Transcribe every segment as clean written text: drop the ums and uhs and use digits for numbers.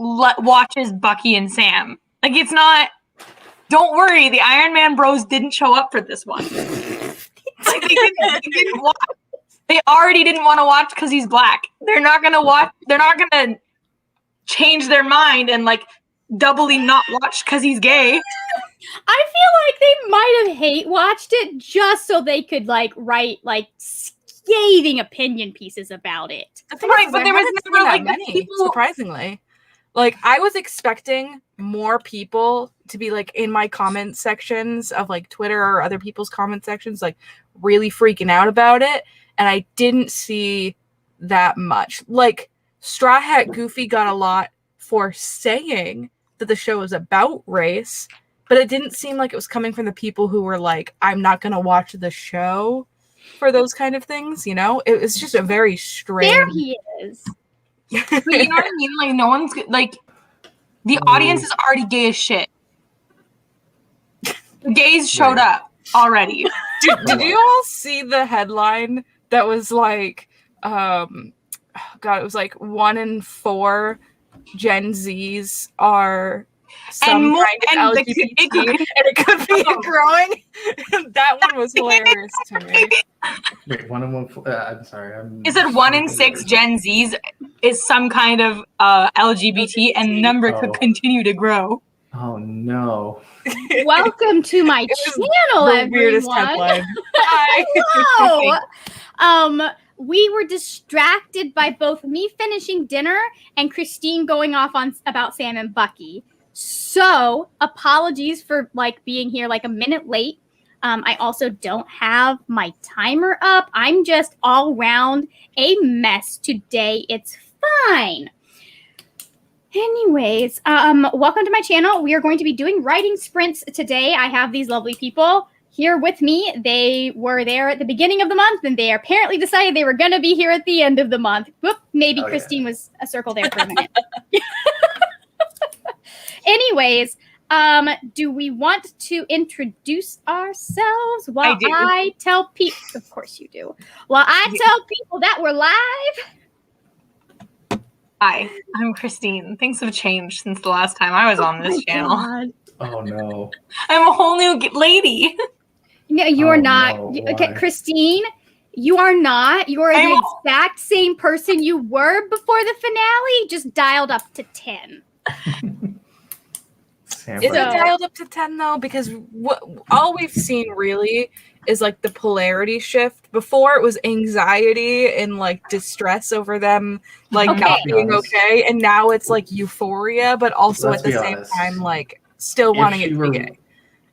watches Bucky and Sam. Like, it's not. Don't worry, the Iron Man bros didn't show up for this one. Like, they didn't watch. They already didn't want to watch because he's black. They're not gonna watch. They're not gonna change their mind and like doubly not watch because he's gay. I feel like they might have hate watched it just so they could like write like scathing opinion pieces about it. Right, but there was never like many, people. surprisingly. Like, I was expecting more people to be like in my comment sections of like Twitter or other people's comment sections, like really freaking out about it. And I didn't see that much. Like, Straw Hat Goofy got a lot for saying that the show is about race, but it didn't seem like it was coming from the people who were like, I'm not going to watch the show for those kind of things, you know? It was just a very strange... There he is. But you know what I mean? Like, no one's like, the audience is already gay as shit. The gays showed up already. Did you all see the headline that was like, God, it was like 1 in 4 Gen Zs are some kind of LGBT, and it could be growing. That one was hilarious to me. Wait, 1 in 1. I'm sorry. Is it 1 in 6 Gen Zs is some kind of LGBT, and the number could continue to grow? Oh no! Welcome to my channel, the everyone. Weirdest headline. Hello. We were distracted by both me finishing dinner and Christine going off on about Sam and Bucky. So apologies for like being here like a minute late. I also don't have my timer up. I'm just all around a mess today. It's fine. Anyways, welcome to my channel. We are going to be doing writing sprints today. I have these lovely people here with me. They were there at the beginning of the month, and they apparently decided they were going to be here at the end of the month. Whoop, maybe Christine was a circle there for a minute. Anyways, do we want to introduce ourselves while I tell people? Of course you do. While I tell people that we're live. Hi, I'm Christine. Things have changed since the last time I was on this channel. God. Oh no! I'm a whole new lady. No, you are not. No, Okay, Christine, you are not. You are the exact same person you were before the finale, just dialed up to 10. Is it dialed up to 10 though? Because all we've seen really is like the polarity shift. Before it was anxiety and like distress over them like not being okay, and now it's like euphoria, but also at the same time like still wanting it to be gay.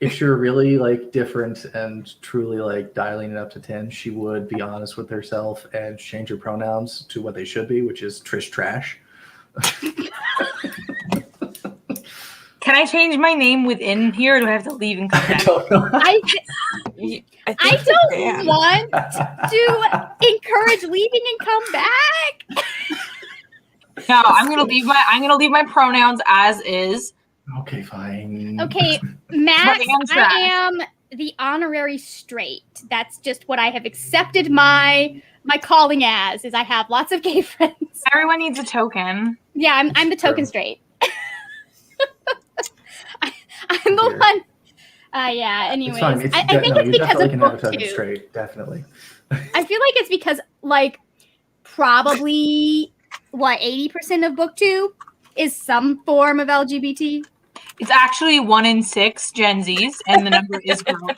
If she were really like different and truly like dialing it up to 10, she would be honest with herself and change her pronouns to what they should be, which is Trish Trash. Can I change my name within here, or do I have to leave and come back? I don't want to encourage leaving and come back. No, I'm gonna leave my pronouns as is. Okay, fine. Okay, Matt, I am the honorary straight. That's just what I have accepted my calling as. Is I have lots of gay friends. Everyone needs a token. Yeah, I'm the token straight. I'm the one. Yeah. Anyways, I think it's because of book 2. Straight, definitely. I feel like it's because like probably 80% of book 2 is some form of LGBT. It's actually 1 in 6 Gen Zs, and the number is growing.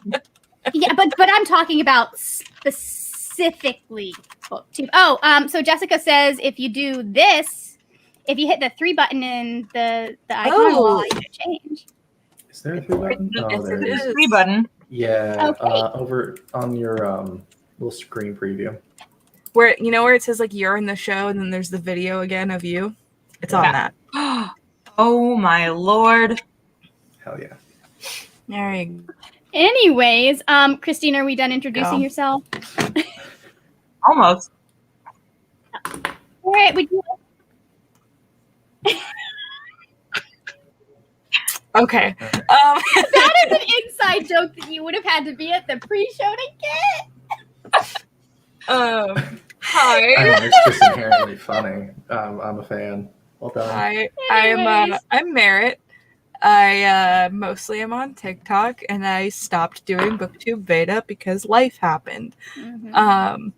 Yeah, but I'm talking about specifically book 2. Oh, so Jessica says if you do this, if you hit the 3 button in the icon wall, you can change. Is there a 3 button? Oh, there is a 3 button. Yeah, over on your little screen preview. Where where it says like you're in the show, and then there's the video again of you. It's on that. Oh my lord! Hell yeah! There you go. Anyways, Christine, are we done introducing yourself? Almost. All right. Would you? Okay. That is an inside joke that you would have had to be at the pre-show to get. Hi. It's just inherently funny. I'm a fan. Well done. I'm Merritt. I mostly am on TikTok, and I stopped doing BookTube beta because life happened. Mhm.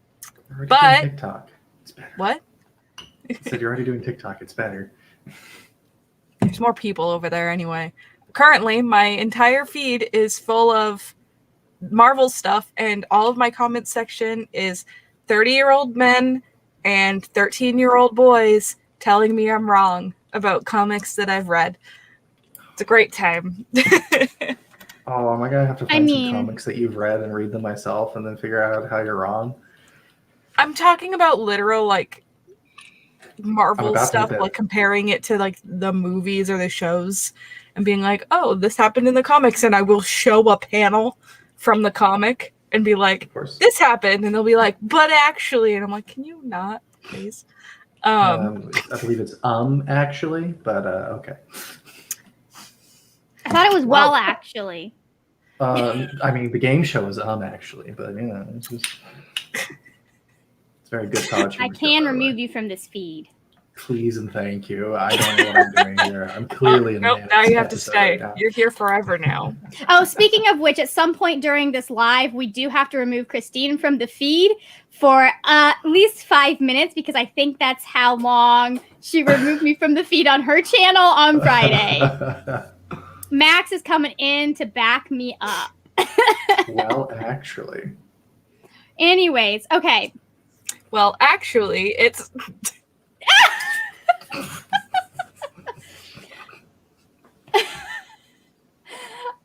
You're already but- doing TikTok. It's better. What? I said you're already doing TikTok. It's better. There's more people over there anyway. Currently, my entire feed is full of Marvel stuff, and all of my comment section is 30-year-old men and 13-year-old boys telling me I'm wrong about comics that I've read. It's a great time. Oh, am I gonna have to I find mean- some comics that you've read and read them myself, and then figure out how you're wrong? I'm talking about literal like I'm Marvel about to stuff, hit that. like comparing it to like the movies or the shows and being like, oh, this happened in the comics, and I will show a panel from the comic and be like, Of course. this happened, and they'll be like, but actually, and I'm like, can you not, please? I believe it's actually, but okay. I thought it was Wow. well, actually. I mean, the game show is actually, but it's just it's very good college. I humor can stuff, by the remove way. you from this feed. Please and thank you. I don't know what I'm doing here. I'm clearly in Nope, the now you have to episode stay. right now. You're here forever now. Oh, speaking of which, at some point during this live, we do have to remove Christine from the feed for at least 5 minutes because I think that's how long she removed me from the feed on her channel on Friday. Max is coming in to back me up. Well, actually, Anyways, okay. Well, actually, it's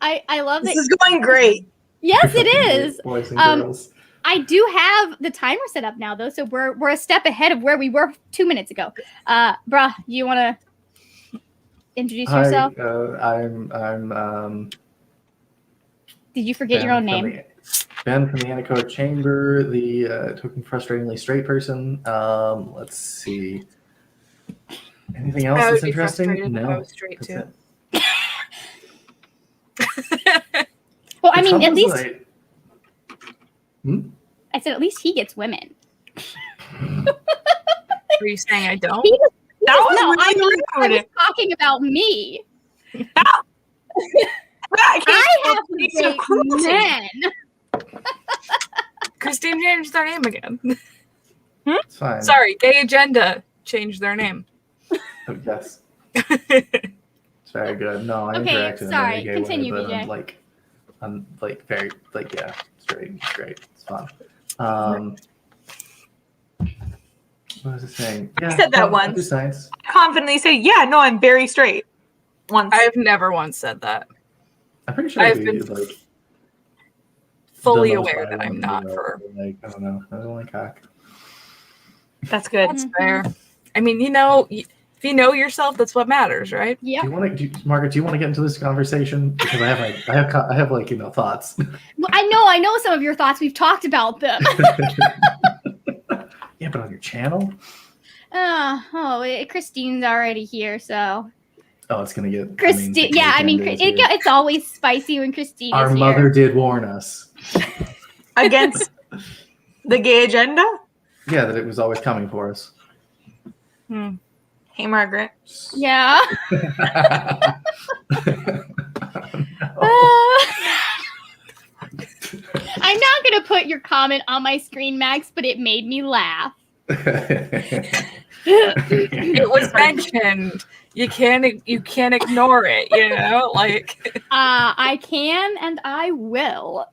I love This that. is going great. Yes, it is. boys and Um, girls. I do have the timer set up now, though, so we're a step ahead of where we were 2 minutes ago. Bruh, you want to introduce Hi, yourself? I'm Did you forget your own name? Ben from the Anechoic Chamber, the token frustratingly straight person. Let's see. Anything else I that's would be interesting? frustrated if I No. was straight That's too. it. Well, I The mean, at trouble least is I said at least he gets women. Were you saying I don't? He was, That was no, I really mean, I was rude. talking about me. I I have can't to take so date cruelty. men. Christine changed their name again. it's fine. Sorry, Gay Agenda changed their name. Oh, yes. It's very good. No, I Okay, interacted in a sorry. very gay Continue, way, but BJ. I'm very yeah, straight. It's great. It's fun. What was I saying? Yeah, said that I do once. Science. Confidently say, yeah, no, I'm very straight. Once. I've never once said that. I'm pretty sure I've I'd been be like Fully the most aware that violent I'm in not the for. world. Like, I don't know. I don't like cock. That's good. That's fair. I mean, you know, if you know yourself, that's what matters, right? Yep. Do you want to, Margaret? Do you want to get into this conversation? Because I have like thoughts. Well, I know some of your thoughts. We've talked about them. Yeah, but on your channel? Christine's already here, so Oh, it's gonna get. Christine. Yeah, I mean, it's always spicy when Christine our is here. mother did warn us. Against the gay agenda? Yeah, that it was always coming for us. Hey, Margaret. Yeah. Oh, I'm not gonna put your comment on my screen, Max, but it made me laugh. no. It was mentioned. You can't ignore it, you know? Like I can and I will.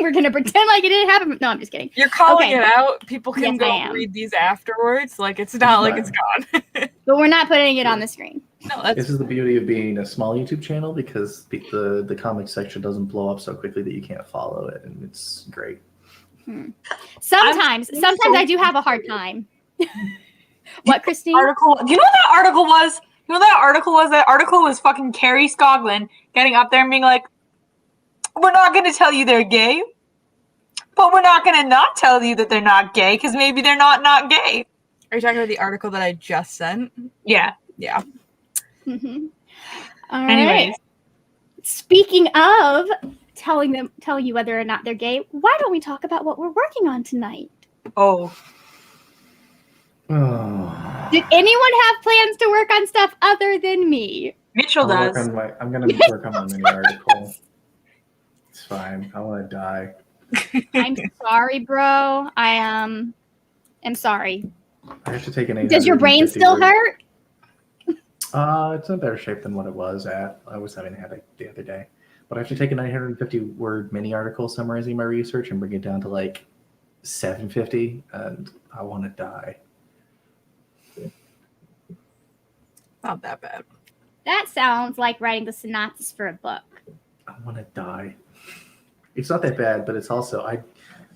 We're gonna pretend like it didn't happen. No, I'm just kidding. you're calling Okay. it out. People can Yes, I go am. read these afterwards. Like it's not like it's gone. But we're not putting it on the screen. No, that's This is the beauty of being a small YouTube channel because the comic section doesn't blow up so quickly that you can't follow it, and it's great. Sometimes I do have a hard time. What, Christine? Article. Do you know what that article was? You know what that article was? That article was fucking Carrie Scoglin getting up there and being like, we're not going to tell you they're gay, but we're not going to not tell you that they're not gay because maybe they're not gay. Are you talking about the article that I just sent? Yeah. Yeah. Mm-hmm. All right. Anyways. Speaking of telling you whether or not they're gay, why don't we talk about what we're working on tonight? Oh. Oh. Did anyone have plans to work on stuff other than me? Mitchell I'm does. gonna work on my mini article. It's fine. I want to die. I'm sorry, bro. I am sorry. I have to take an 850 Does your brain still word. hurt? It's in better shape than what it was at. I was having a headache the other day. But I have to take a 950 word mini article summarizing my research and bring it down to like 750, and I want to die. Not that bad. That sounds like writing the synopsis for a book. I want to die. It's not that bad, but it's also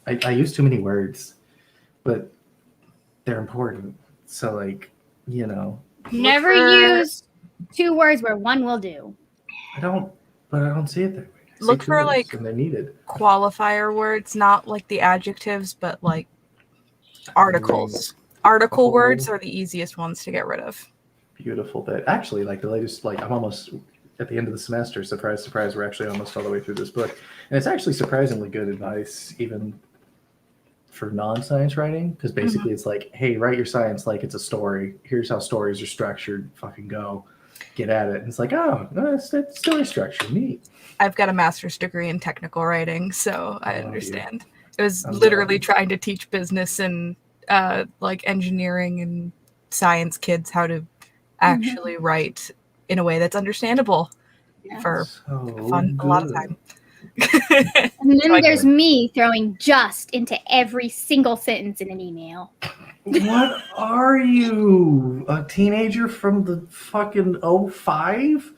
I use too many words, but they're important. So like, you know, Never use 2 words where one will do. I don't see it that way. I see Look 2 for, words, like, and they're needed. Qualifier words, not like the adjectives, but like articles. Article Oh. words are the easiest ones to get rid of. Beautiful bit. Actually, like the latest, like I'm almost at the end of the semester. Surprise, surprise. We're actually almost all the way through this book, and it's actually surprisingly good advice, even for non-science writing. Because basically, it's like, hey, write your science like it's a story. Here's how stories are structured. Fucking go, get at it. And it's like, oh, that's story structure. Neat. I've got a master's degree in technical writing, so I love you. understand. It was I'm literally glad. trying to teach business and like engineering and science kids how to actually write in a way that's understandable for So fun a lot of good. time. And then Like- there's me throwing just into every single sentence in an email. What are you? A teenager from the fucking 05?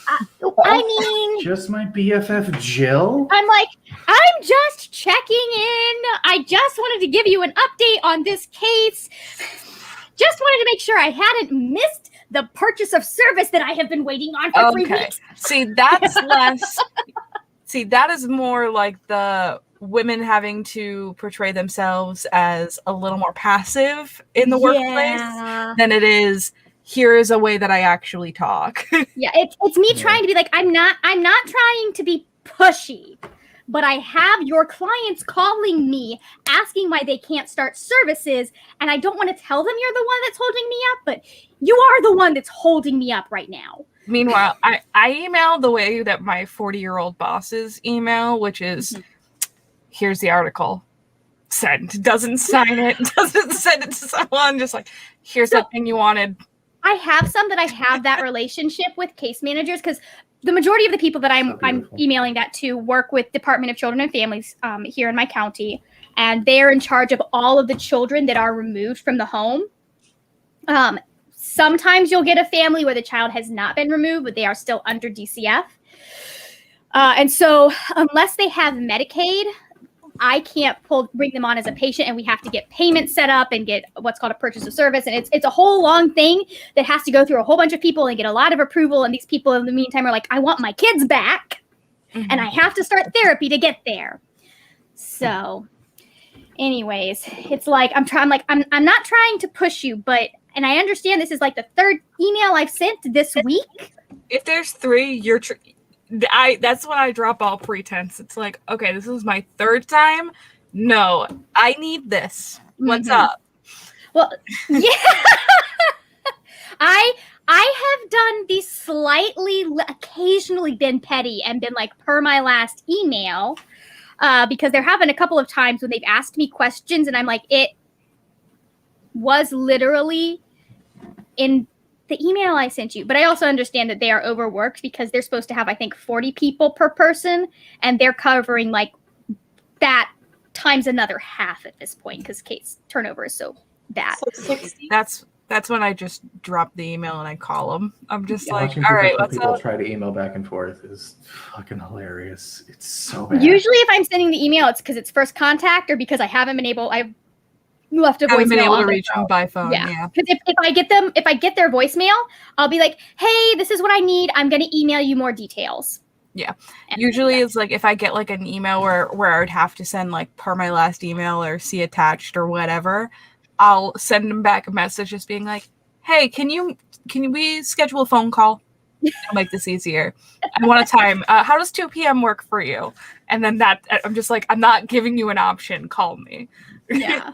I mean, Just my BFF Jill? I'm like, I'm just checking in. I just wanted to give you an update on this case. Just wanted to make sure I hadn't missed the purchase of service that I have been waiting on for 3 Okay. weeks. See, that's less. See, that is more like the women having to portray themselves as a little more passive in the workplace Yeah. than it is. Here is a way that I actually talk. Yeah, it's me Yeah. trying to be like, I'm not trying to be pushy, but I have your clients calling me asking why they can't start services, and I don't want to tell them you're the one that's holding me up, but you are the one that's holding me up right now. Meanwhile, I email the way that my 40-year-old bosses email, which is, here's the article. Send. Doesn't sign it. Doesn't send it to someone. Just like, here's that thing you wanted. I have some that I have that relationship with case managers because the majority of the people that So I'm beautiful. emailing that to work with Department of Children and Families here in my county, and they're in charge of all of the children that are removed from the home. Sometimes you'll get a family where the child has not been removed, but they are still under DCF. And so unless they have Medicaid, I can't bring them on as a patient, and we have to get payment set up and get what's called a purchase of service. And it's a whole long thing that has to go through a whole bunch of people and get a lot of approval. And these people in the meantime are like, I want my kids back, and I have to start therapy to get there. So anyways, it's like, I'm not trying to push you, but, and I understand this is like the 3rd email I've sent this week. If there's 3, you're that's when I drop all pretense. It's like, okay, this is my 3rd time. No, I need this. What's Mhm. up? Well, yeah. I have done these occasionally been petty and been like, per my last email, because there have been a couple of times when they've asked me questions and I'm like, it was literally in the email I sent you. But I also understand that they are overworked because they're supposed to have, I think, 40 people per person, and they're covering like that times another half at this point because case turnover is so bad. So 60. That's when I just drop the email and I call them. I'm just like, Watching all right, professional what's people up? try to email back and forth is fucking hilarious. It's so bad. Usually, if I'm sending the email, it's because it's first contact or because I haven't been able. I've left a Haven't been voicemail able to on their reach them by phone. Yeah. Yeah. Because if I get their voicemail, I'll be like, "Hey, this is what I need. I'm going to email you more details." Yeah. And- Usually it's like if I get like an email where I would have to send like per my last email or see attached or whatever, I'll send them back a message just being like, hey, can we schedule a phone call? It'll make this easier. I want a time. How does 2 p.m. work for you? And then I'm just like, I'm not giving you an option. Call me. Yeah.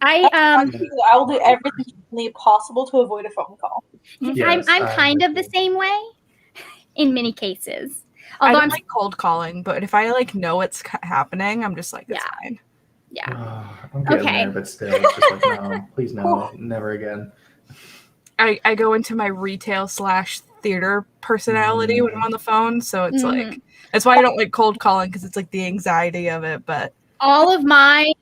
I I will do everything humanly possible to avoid a phone call. Yes, I'm I'm kind of with the you. same way in many cases. I Although don't I'm like cold calling, but if I like know it's happening, I'm just like, it's Yeah. fine. yeah. I'm getting Okay. there, but still, it's just like, no, please no, never again. I go into my retail / theater personality when I'm on the phone, so it's Mhm. like that's why I don't like cold calling because it's like the anxiety of it. But all of my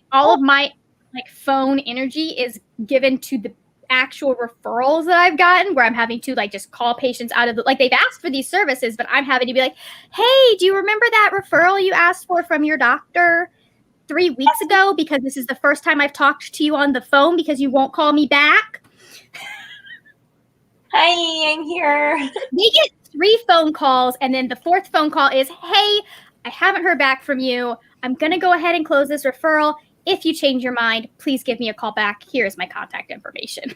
like phone energy is given to the actual referrals that I've gotten where I'm having to like just call patients out of the like they've asked for these services, but I'm having to be like, hey, do you remember that referral you asked for from your doctor 3 weeks ago? Because this is the first time I've talked to you on the phone because you won't call me back. Hi, I'm here. They get 3 phone calls, and then the 4th phone call is, hey, I haven't heard back from you. I'm going to go ahead and close this referral. If you change your mind, please give me a call back. Here is my contact information.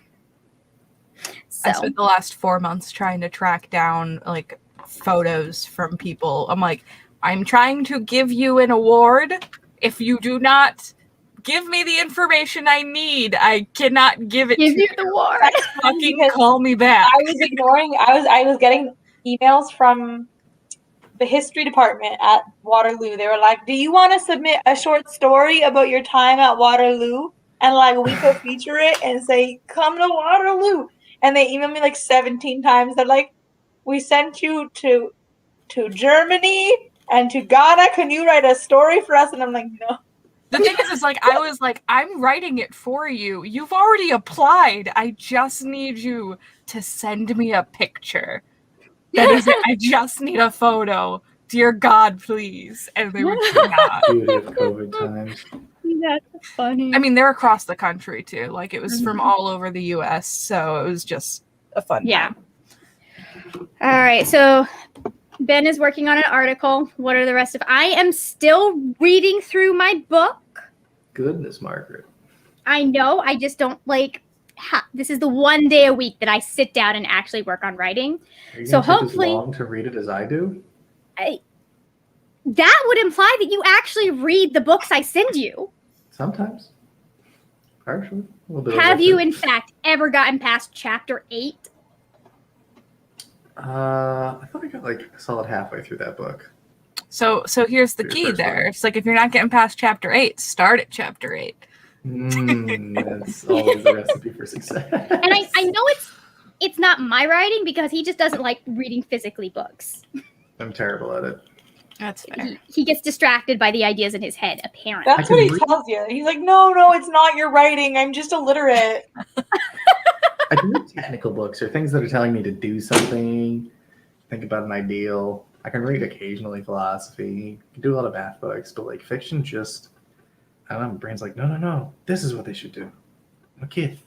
I So, spent the last 4 months trying to track down like photos from people. I'm like, I'm trying to give you an award. If you do not give me the information I need, I cannot give it give to you you. the award. Fucking Because call me back. I was ignoring. I was getting emails from the history department at Waterloo. They were like, "Do you want to submit a short story about your time at Waterloo?" And like we could feature it and say, "Come to Waterloo." And they emailed me like 17 times. They're like, "We sent you to Germany and to Ghana. Can you write a story for us?" And I'm like, "No." The thing is like I was like, I'm writing it for you. You've already applied. I just need you to send me a picture. That is it. I just need a photo. Dear God, please. And they would not. Beauty of COVID times. That's funny. I mean, they're across the country too. Like it was from all over the US, so it was just a fun Yeah. time. All right. So Ben is working on an article. What are the rest of? I am still reading through my book. Goodness, Margaret. I know. I just don't like. This is the one day a week that I sit down and actually work on writing. Are you So gonna take hopefully- as long to read it as I do? That would imply that you actually read the books I send you. Sometimes. Partially. A little bit of Have you, both. in fact, ever gotten past chapter 8? I thought I got like a solid halfway through that book. So here's the Your key first there. one. It's like if you're not getting past chapter 8, start at chapter 8. That's always the recipe for success. And I know it's not my writing because he just doesn't like reading physically books. I'm terrible at it. That's fair. He gets distracted by the ideas in his head, apparently. That's I what can he read- tells you. He's like, "No, it's not your writing. I'm just illiterate." I can read technical books or things that are telling me to do something, think about an ideal. I can read occasionally philosophy, do a lot of math books, but like fiction, just I don't know. My brain's like, no, this is what they should do. I'm a kid.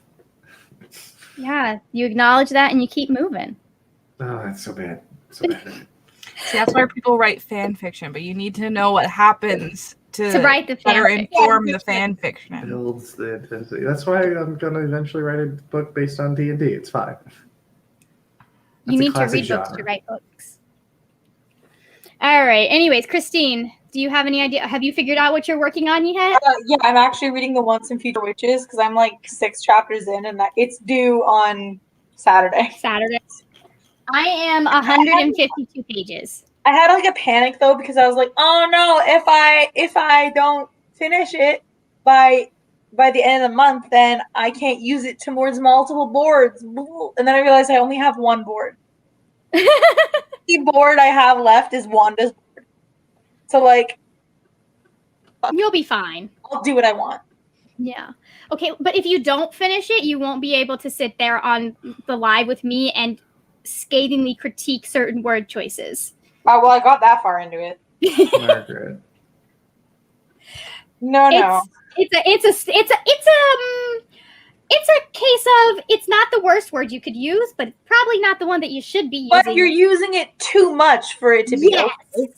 Yeah, you acknowledge that and you keep moving. Oh, that's so bad. So bad. See, that's why people write fan fiction, but you need to know what happens to write the better fanfic. inform the fan fiction. Builds the intensity. That's why I'm gonna eventually write a book based on D&D. It's fine. You That's a need to classic read books to genre. write books. All right. Anyways, Christine, do you have any idea? Have you figured out what you're working on yet? Yeah, I'm actually reading the Once and Future Witches because I'm like 6 chapters in, and it's due on Saturday. Saturday. I am 152 pages. I had like a panic though because I was like, "Oh no, if I don't finish it by the end of the month, then I can't use it towards multiple boards." And then I realized I only have one board. The board I have left is Wanda's board. So like, You'll be fine. I'll do what I want. Yeah. Okay, but if you don't finish it, you won't be able to sit there on the live with me and scathingly critique certain word choices. Oh, well, I got that far into it. Margaret. No. It's a case of it's not the worst word you could use, but it's probably not the one that you should be using. But you're using it too much for it to be Yes. okay.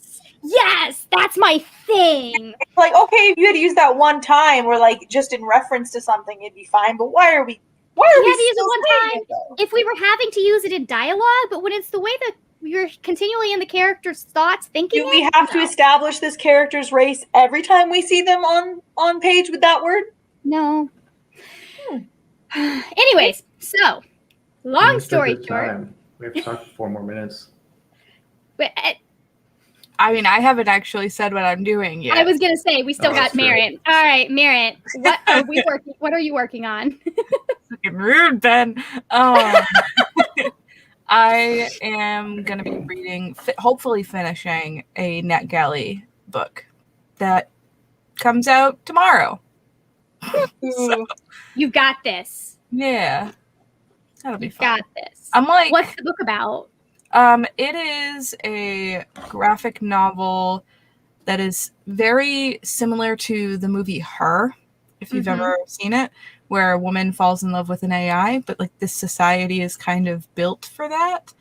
Yes, that's my thing. Like, okay, if you had used that one time or like just in reference to something, it'd be fine. But why are we You had to use it still one saying time. it, though? If we were having to use it in dialogue, but when it's the way that you're continually in the character's thoughts, thinking, Do we have to establish this character's race every time we see them on page with that word? No. Anyways, so long It's a story good short, time. We have to talk for 4 more minutes. but, I mean, I haven't actually said what I'm doing yet. I was gonna say we still Oh, got that's true. Merritt. All right, Merritt, what are we working? What are you working on? Fucking rude, Ben. I am gonna be reading, hopefully finishing a NetGalley book that comes out tomorrow. Ooh. You got this. Yeah, that'll be You fun. got this. I'm like, What's the book about? it is a graphic novel that is very similar to the movie Her, if you've Mhm. ever seen it, where a woman falls in love with an AI, but like this society is kind of built for that.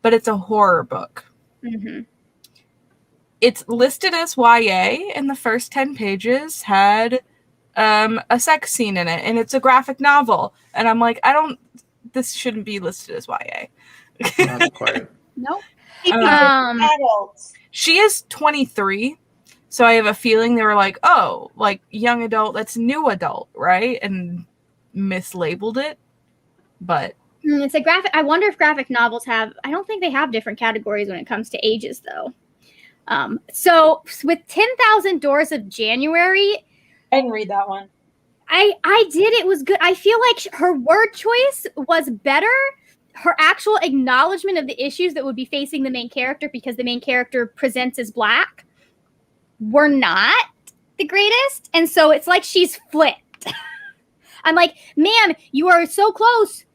But it's a horror book. Mm-hmm. It's listed as YA, and the first 10 pages had a sex scene in it, and it's a graphic novel. And I'm like, this shouldn't be listed as YA. Not quite. Nope. Adults. She is 23, so I have a feeling they were like, oh, like young adult, that's new adult, right? And mislabeled it. But It's a graphic. I wonder if graphic novels have. I don't think they have different categories when it comes to ages, though. So with 10,000 Doors of January, I didn't read that one. I did. It was good. I feel like her word choice was better. Her actual acknowledgement of the issues that would be facing the main character, because the main character presents as Black, were not the greatest. And so it's like she's flipped. I'm like, ma'am, you are so close.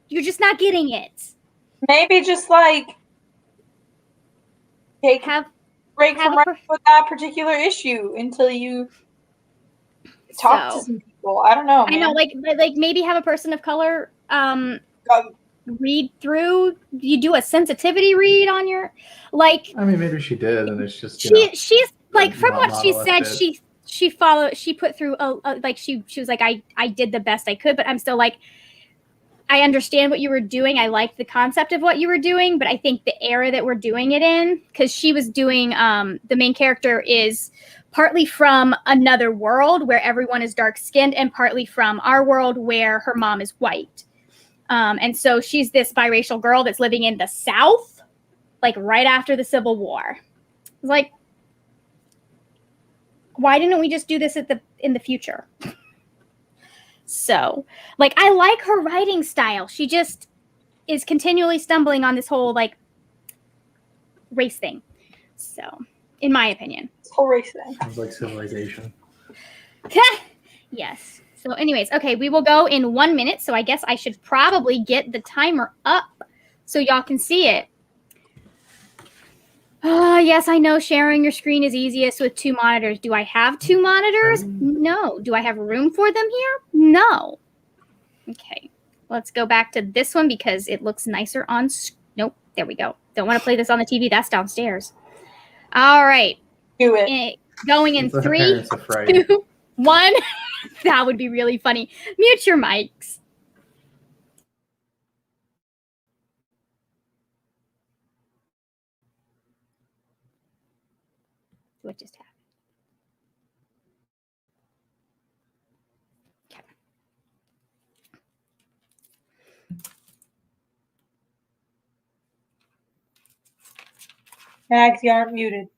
You're just not getting it. Maybe just like take a Have break have from a writing with that particular issue until you talk to so some people. I don't know, I man. know, like maybe have a person of color read through. You do a sensitivity read on your, like, I mean, maybe she did, and it's just, you know, she's like, from not what she said, monolithic. she put through a like she was like, I did the best I could, but I'm still like, I understand what you were doing. I liked the concept of what you were doing, but I think the era that we're doing it in, because she was doing, the main character is partly from another world where everyone is dark skinned, and partly from our world where her mom is white. And so she's this biracial girl that's living in the South, like right after the Civil War. It's like, why didn't we just do this in the future? So, like, I like her writing style. She just is continually stumbling on this whole like race thing. So, in my opinion. This whole race thing. Sounds like Civilization. Yes. So, anyways, okay, we will go in 1 minute. So, I guess I should probably get the timer up so y'all can see it. Oh, yes, I know sharing your screen is easiest with 2 monitors. Do I have 2 monitors? No. Do I have room for them here? No. Okay. Let's go back to this one because it looks nicer on. Nope. There we go. Don't want to play this on the TV. That's downstairs. All right. Do it. Going in It's a 3, parents of fright. 2, 1. That would be really funny. Mute your mics. What just happened? Okay. Mags, you aren't muted.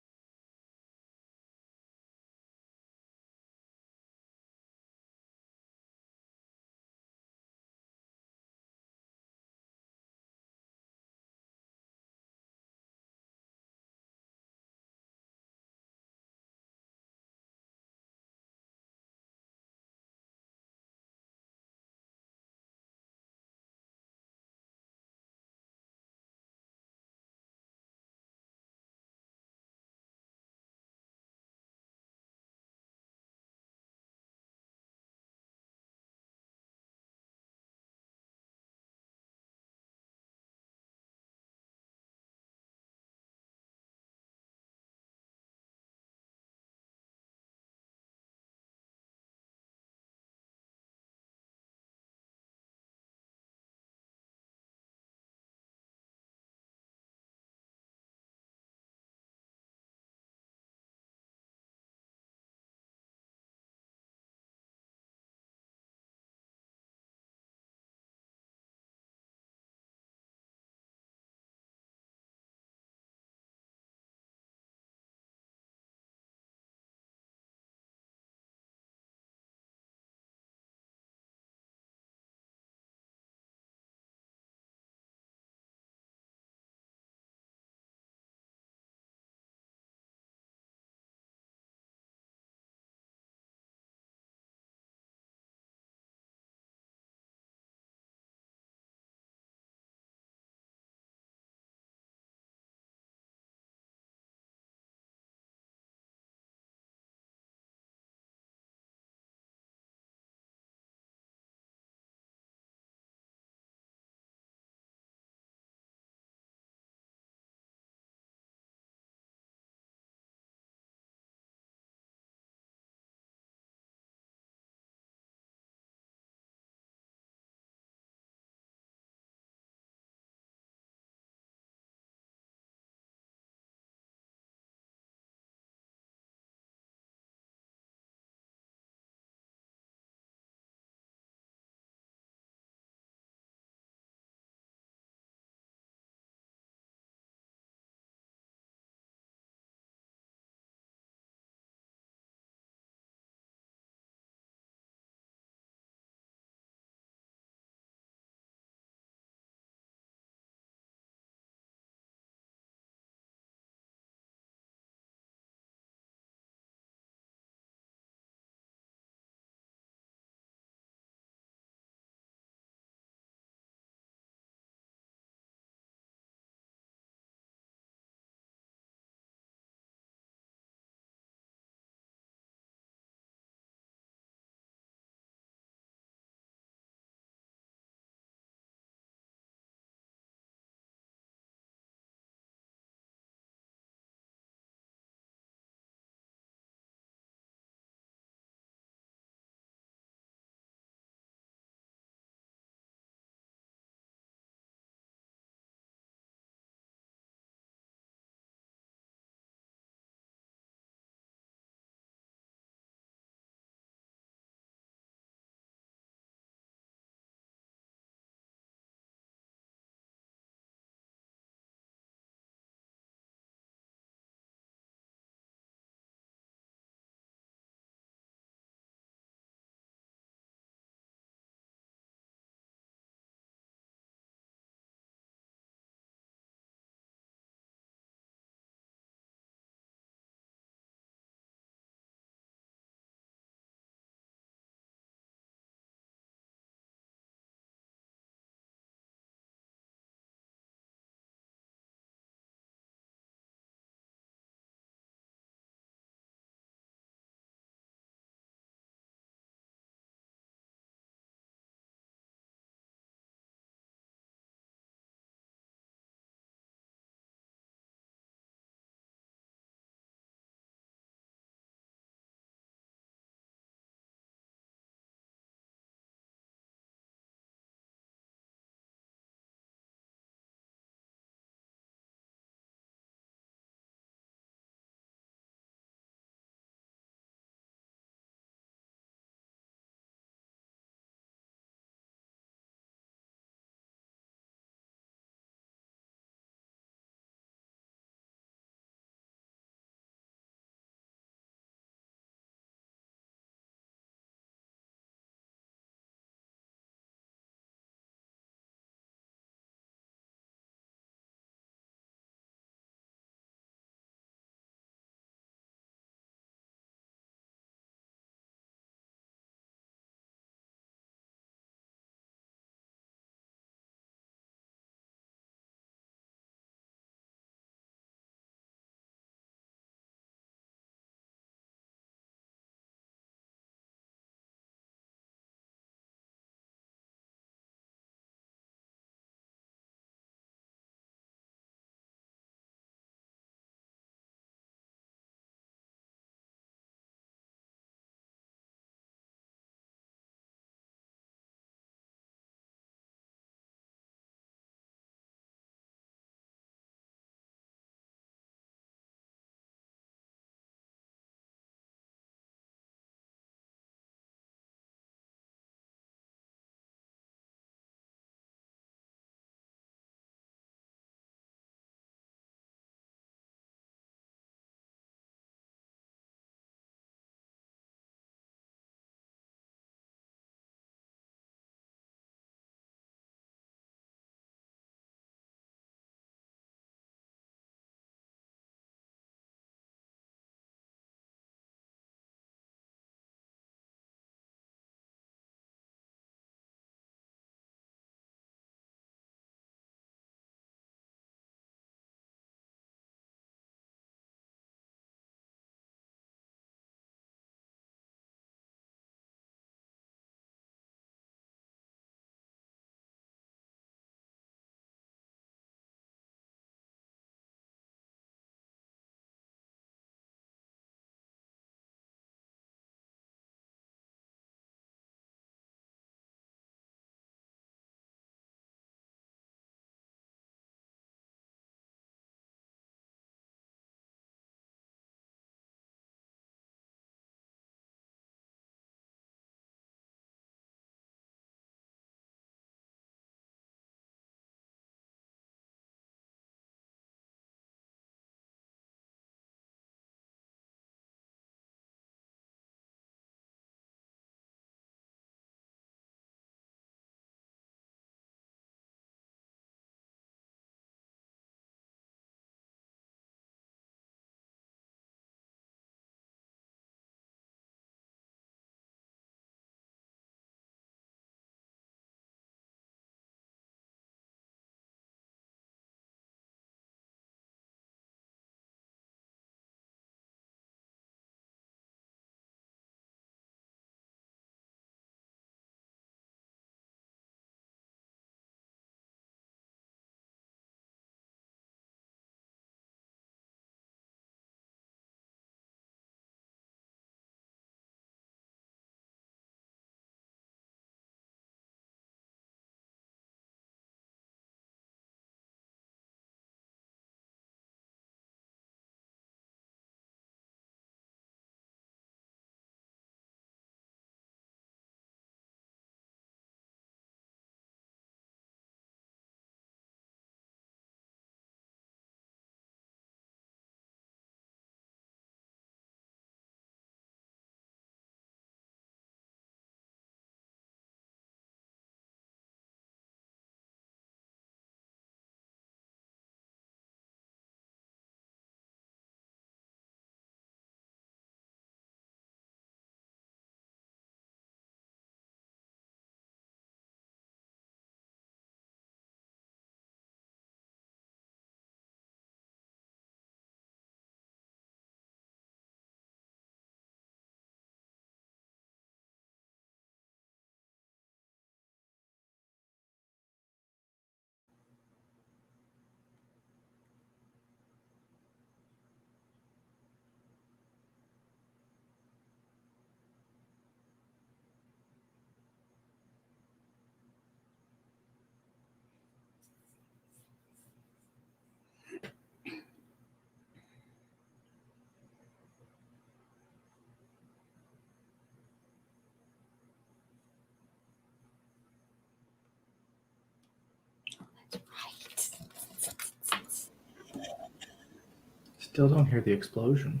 Still don't hear the explosion.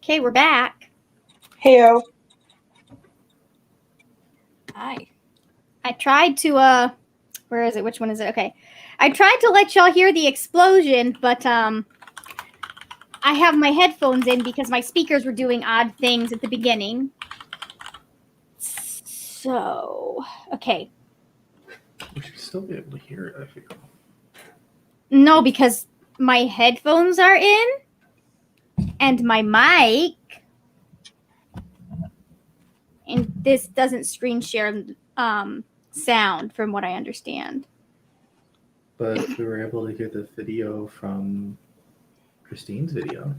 Okay, we're back. Heyo. Hi. I tried to where is it? Which one is it? Okay. I tried to let y'all hear the explosion, but I have my headphones in because my speakers were doing odd things at the beginning. So, okay. We should still be able to hear it, I feel. No, because my headphones are in and my mic, and this doesn't screen share sound from what I understand. But we were able to hear the video from Christine's video.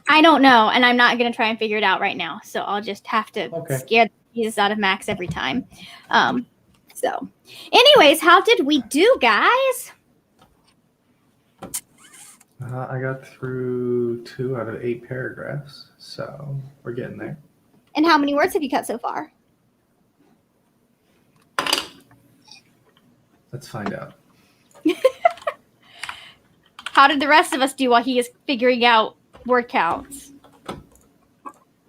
I don't know, and I'm not going to try and figure it out right now. So I'll just have to Okay. scare the Jesus out of Max every time. So, anyways, how did we do, guys? I got through 2 out of 8 paragraphs, so we're getting there. And how many words have you cut so far? Let's find out. How did the rest of us do while he is figuring out word counts?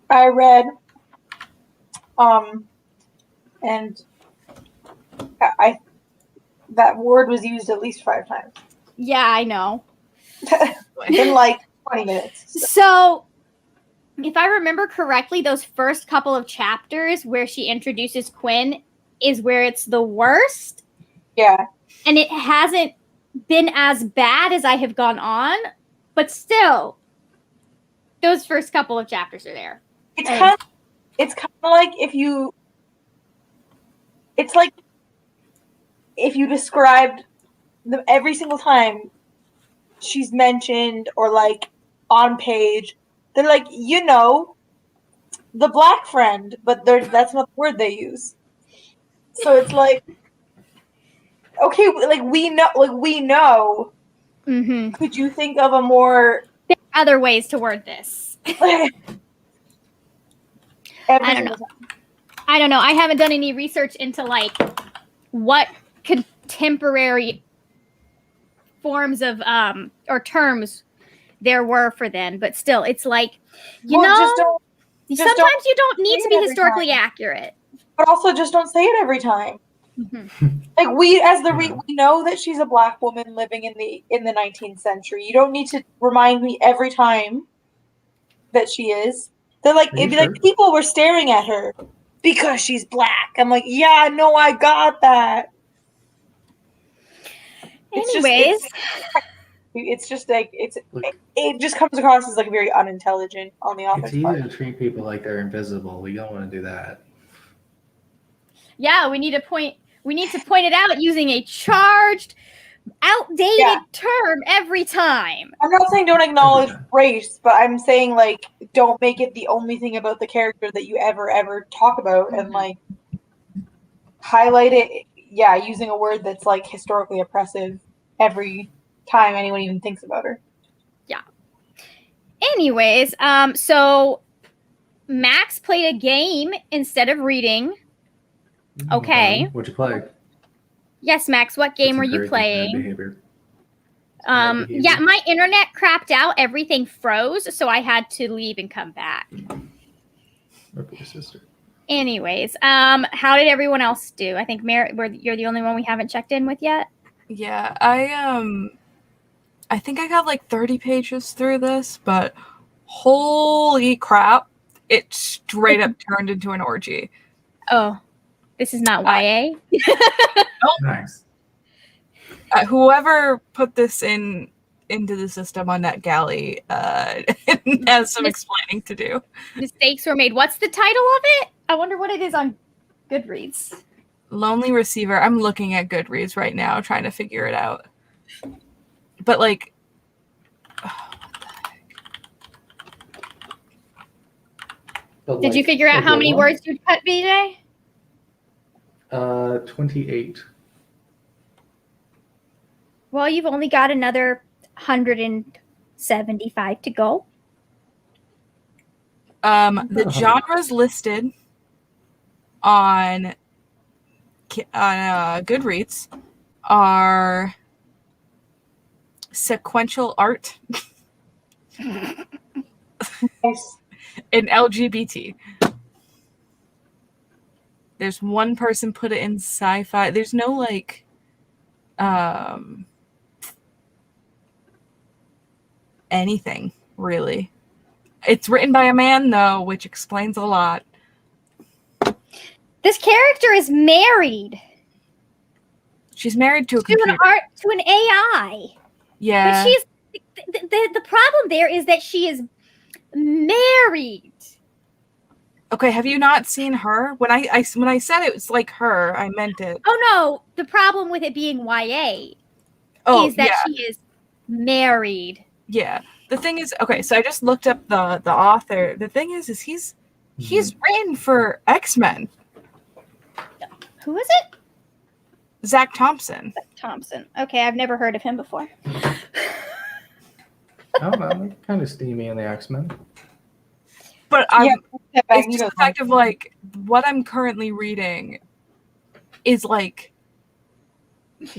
I read, and I that word was used at least 5 times Yeah, I know. in like 20 minutes. So, if I remember correctly, those first couple of chapters where she introduces Quinn is where it's the worst. Yeah. And it hasn't been as bad as I have gone on, but still, those first couple of chapters are there. It's kind of like it's like if you described them every single time she's mentioned or like on page, they're like, the black friend, but that's not the word they use. So it's like, okay, like we know. Mm-hmm. Could you think of a more There are other ways to word this. every I don't single know. time. I don't know. I haven't done any research into like what contemporary forms of or terms there were for then, but still, it's like Just don't, sometimes you don't need say to it be every historically time. accurate. but also just don't say it every time. Mm-hmm. Like we Yeah. we know that she's a black woman living in the 19th century. You don't need to remind me every time that she is. They're like, Are you it'd be sure? like people were staring at her because she's black. I'm like, yeah, no, I got that. It's just- Anyways, It's just like Look, it just comes across as like very unintelligent on the it's author's easy part. to treat people like they're invisible. We don't want to do that. yeah, we need to point it out using a charged, outdated Yeah. term every time. I'm not saying don't acknowledge Okay. race, but I'm saying like don't make it the only thing about the character that you ever talk about, and Mhm. like highlight it. Yeah, using a word that's like historically oppressive every time anyone even thinks about her. Anyways, so Max played a game instead of reading. Okay. What'd you play? Yes, Max, what game That's were you encouraging bad behavior. Bad behavior. Yeah, my internet crapped out, everything froze, so I had to leave and come back. Or for your sister. Anyways, how did everyone else do? I think you're the only one we haven't checked in with yet. Yeah, I think I got like 30 pages through this, but holy crap, it straight up turned into an orgy. Oh, this is not YA. Nice. Whoever put this into the system on NetGalley has some explaining to do. Mistakes were made. What's the title of it? I wonder what it is on Goodreads. Lonely Receiver. I'm looking at Goodreads right now, trying to figure it out. But like, But Did you figure out how many words you'd cut, BJ? 28. Well, you've only got another 175 to go. the genres listed on Goodreads are sequential art Nice. and LGBT. There's one person put it in sci-fi. There's no like anything really. It's written by a man though, which explains a lot. This character is married She's married to a to computer. an AI. Yeah. But she's the problem there is that she is married. Okay, have you not seen her? When I said it was like her, I meant it. Oh no, the problem with it being YA Oh, is that yeah. she is married. Yeah. The thing is, okay, so I just looked up the author. The thing is he's written for X-Men. Who is it? Zach Thompson. Thompson. Okay, I've never heard of him before. I don't know. Kind of steamy in the X-Men. But Yeah, it's just the fact of like what I'm currently reading is like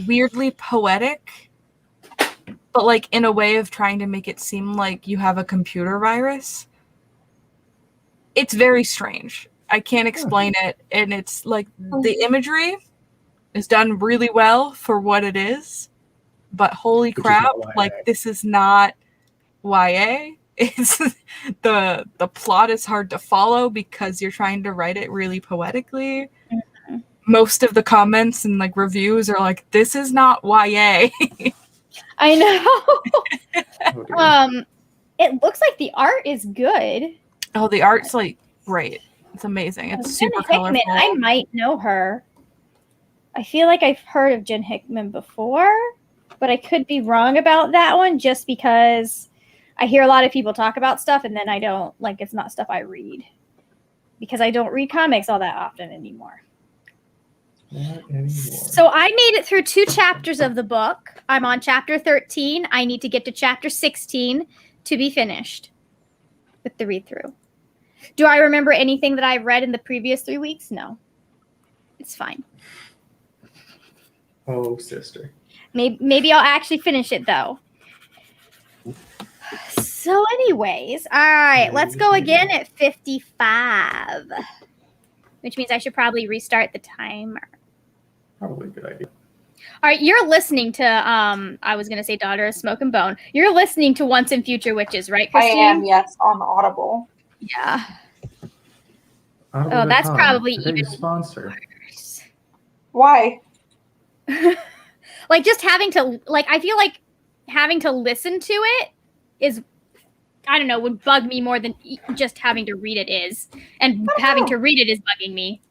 weirdly poetic, but like in a way of trying to make it seem like you have a computer virus. It's very strange. I can't explain it, and it's like the imagery is done really well for what it is, but holy Which is crap, not YA. like this is not YA. It's the plot is hard to follow because you're trying to write it really poetically. Mm-hmm. Most of the comments and like reviews are like, this is not YA. I know. Oh, dear. It looks like the art is good. Oh, the art's like great. It's amazing. It's Jen super Hickman, colorful. I might know her. I feel like I've heard of Jen Hickman before, but I could be wrong about that one just because I hear a lot of people talk about stuff and then I don't, like, it's not stuff I read because I don't read comics all that often anymore. Not anymore. So I made it through 2 chapters of the book. I'm on chapter 13. I need to get to chapter 16 to be finished with the read through. Do I remember anything that I've read in the previous 3 weeks? No. It's fine. Oh, sister. Maybe I'll actually finish it though. So anyways, all right, let's go again at 55. Which means I should probably restart the timer. Probably a good idea. All right, you're listening to I was gonna say Daughter of Smoke and Bone. You're listening to Once and Future Witches, right, I Christine? am, yes, on Audible. Yeah. Audible.com, that's probably today's even sponsor. Why? Like just having to I feel like having to listen to it is I don't know, would bug me more than just having to read it is. And having to read it is bugging me.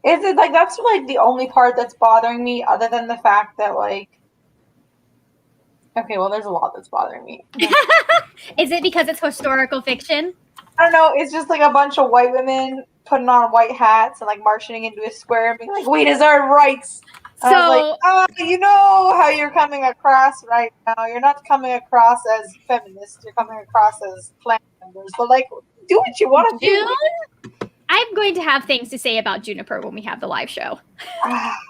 Is it like that's like the only part that's bothering me, other than the fact that like, okay, well, there's a lot that's bothering me. Is it because it's historical fiction? I don't know. It's just like a bunch of white women putting on white hats and like marching into a square and being like, "We deserve rights." And I was like, you know how you're coming across right now. You're not coming across as feminist. You're coming across as Klan members. But like, do what you want to do. June? I'm going to have things to say about Juniper when we have the live show.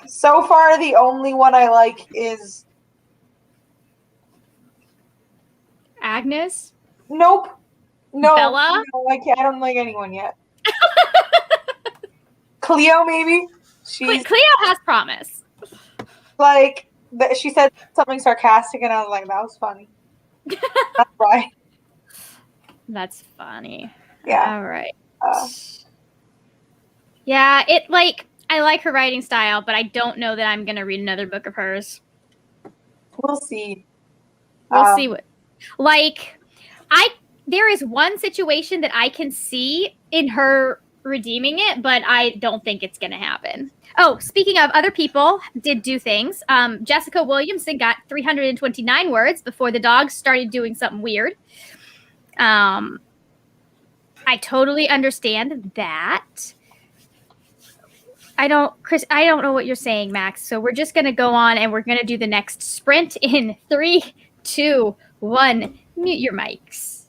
So far, the only one I like is Agnes? nope. No, Bella? no, I don't like anyone yet. Cleo, maybe. She's Cleo has promise. like she said something sarcastic, and I was like, that was funny. That's why. That's funny. Yeah. All right. Uh, Yeah, I like her writing style, but I don't know that I'm gonna read another book of hers. we'll see. We'll see what there is one situation that I can see in her redeeming it, but I don't think it's gonna happen. Oh, speaking of other people did do things. Jessica Williamson got 329 words before the dogs started doing something weird. I totally understand that. I don't know what you're saying, Max. So we're just gonna go on and we're gonna do the next sprint in 3, 2, 1. Mute your mics.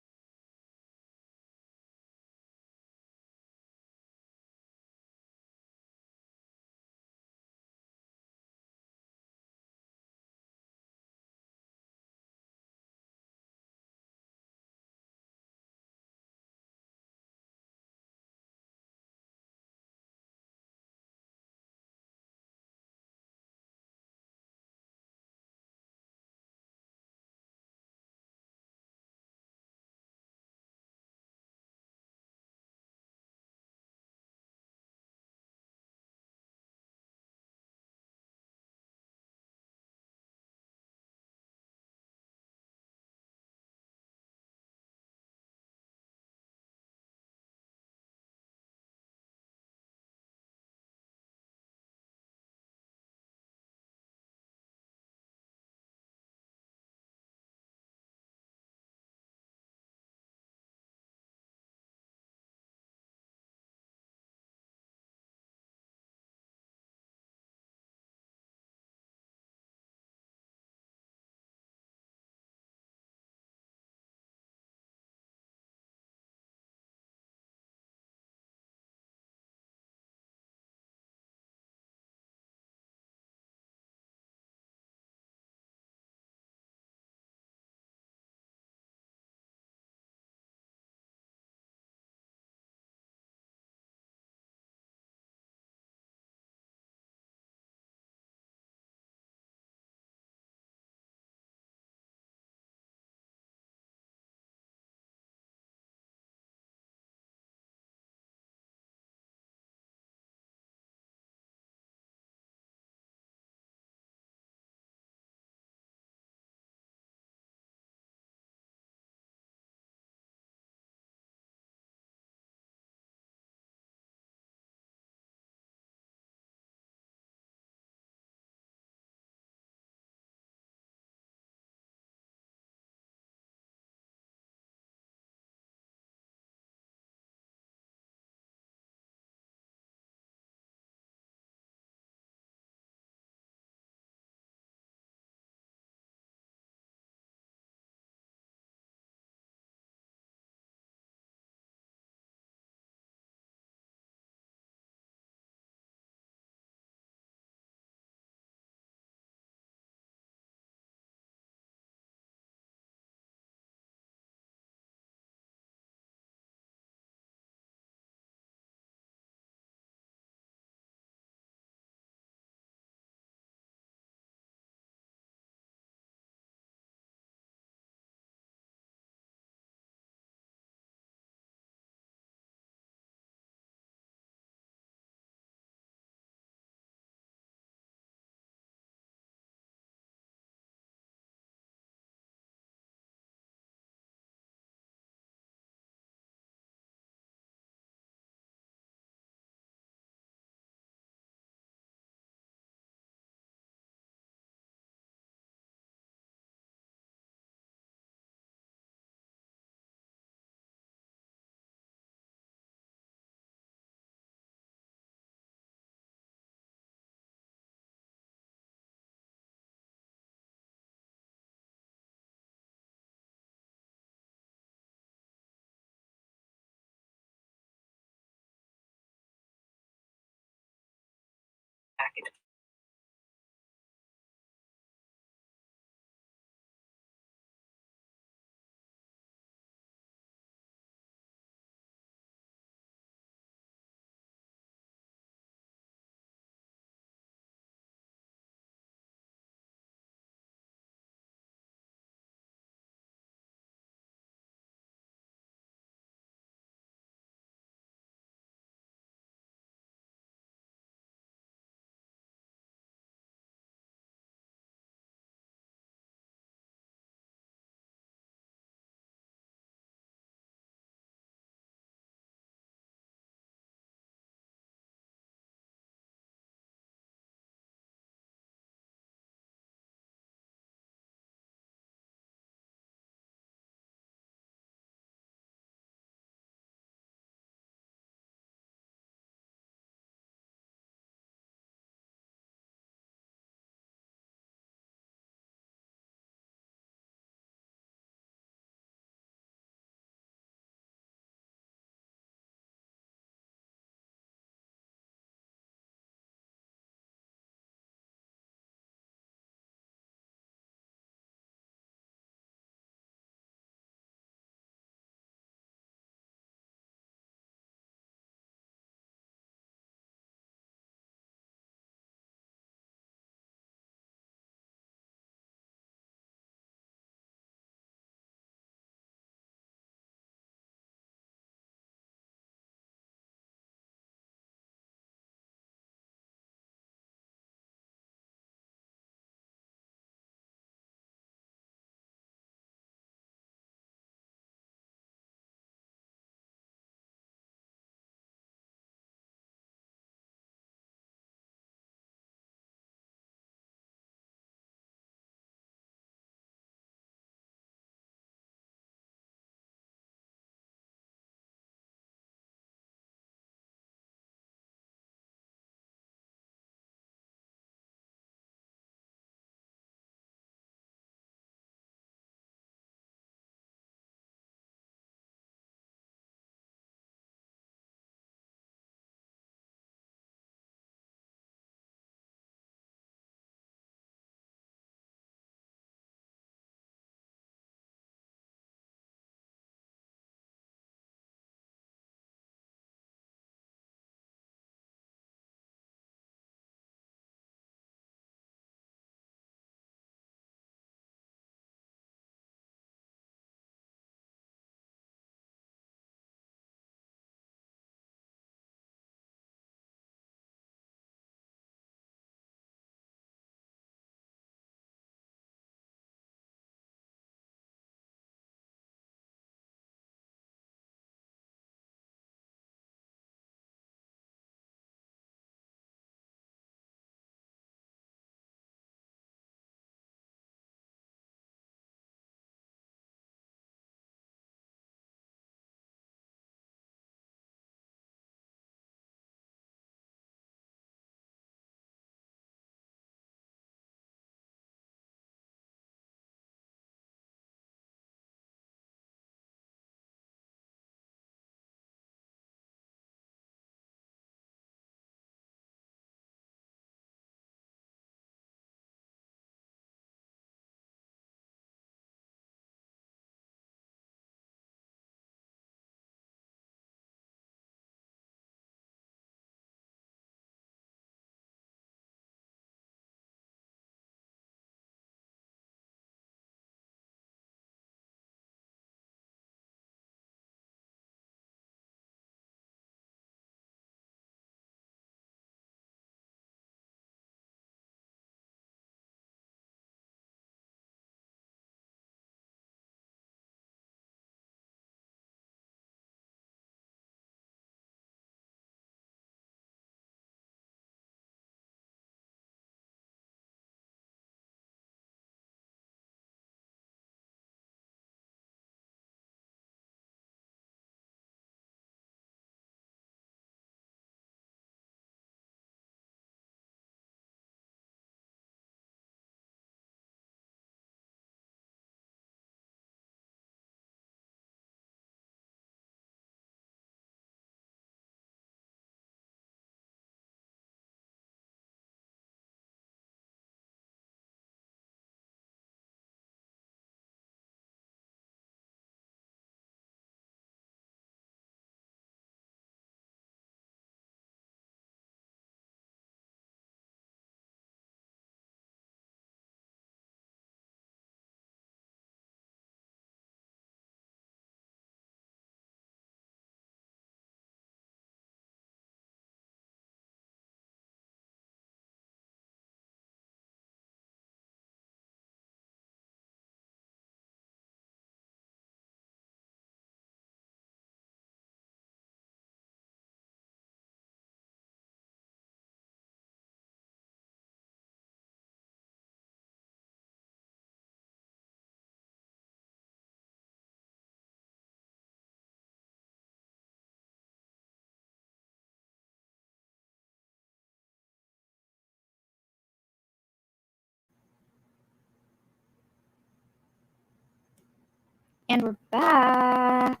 And we're back.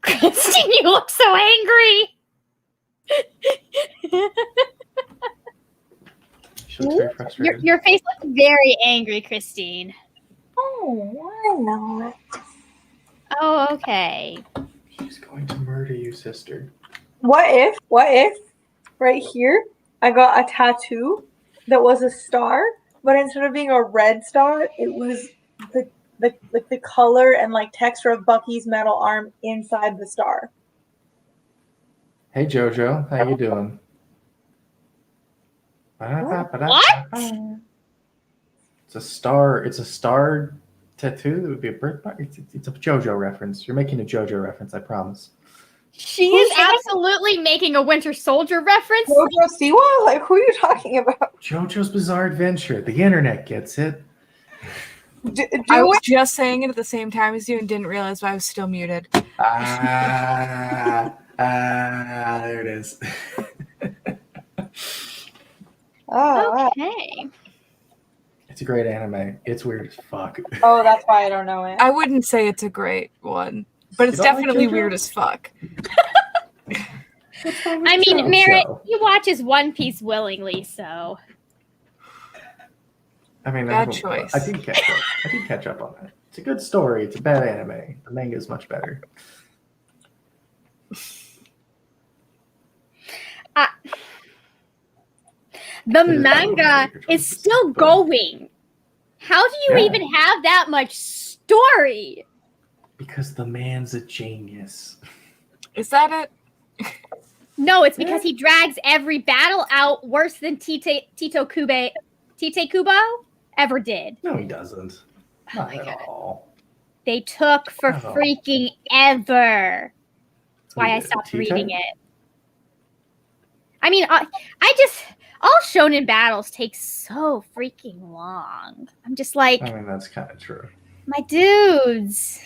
Christine, you look so angry. She looks very frustrated. Your face looks very angry, Christine. Oh, I know it. Oh, okay. She's going to murder you, sister. What if, right here, I got a tattoo that was a star, but instead of being a red star, it was the color and like texture of Bucky's metal arm inside the star. Hey, Jojo, how you doing? What? It's a star. It's a star tattoo. That would be a birthmark. It's a JoJo reference. You're making a JoJo reference. I promise. She is absolutely making a Winter Soldier reference. Jojo Siwa? Like, who are you talking about? JoJo's Bizarre Adventure. The internet gets it. I was just saying it at the same time as you and didn't realize I was still muted. There it is. Oh, Okay. It's a great anime. It's weird as fuck. oh, that's why I don't know it. I wouldn't say it's a great one, but it's You don't like definitely JoJo? weird as fuck. I mean, JoJo? Merritt, he watches One Piece willingly, so. I mean, Bad choice. I did catch up. I did catch up on that. It's a good story. It's a bad anime. The manga is much better. The It is manga probably is still going. How do you Yeah. even have that much story? Because the man's a genius. Is that it? No, it's because he drags every battle out worse than Tite Kubo ever did. No, he doesn't. Not my at God. all. They took for Oh. freaking ever. That's why I Who did? stopped Tite? reading it. I mean, I just all shonen battles take so freaking long. I'm just like, I mean, that's kind of true. my dudes,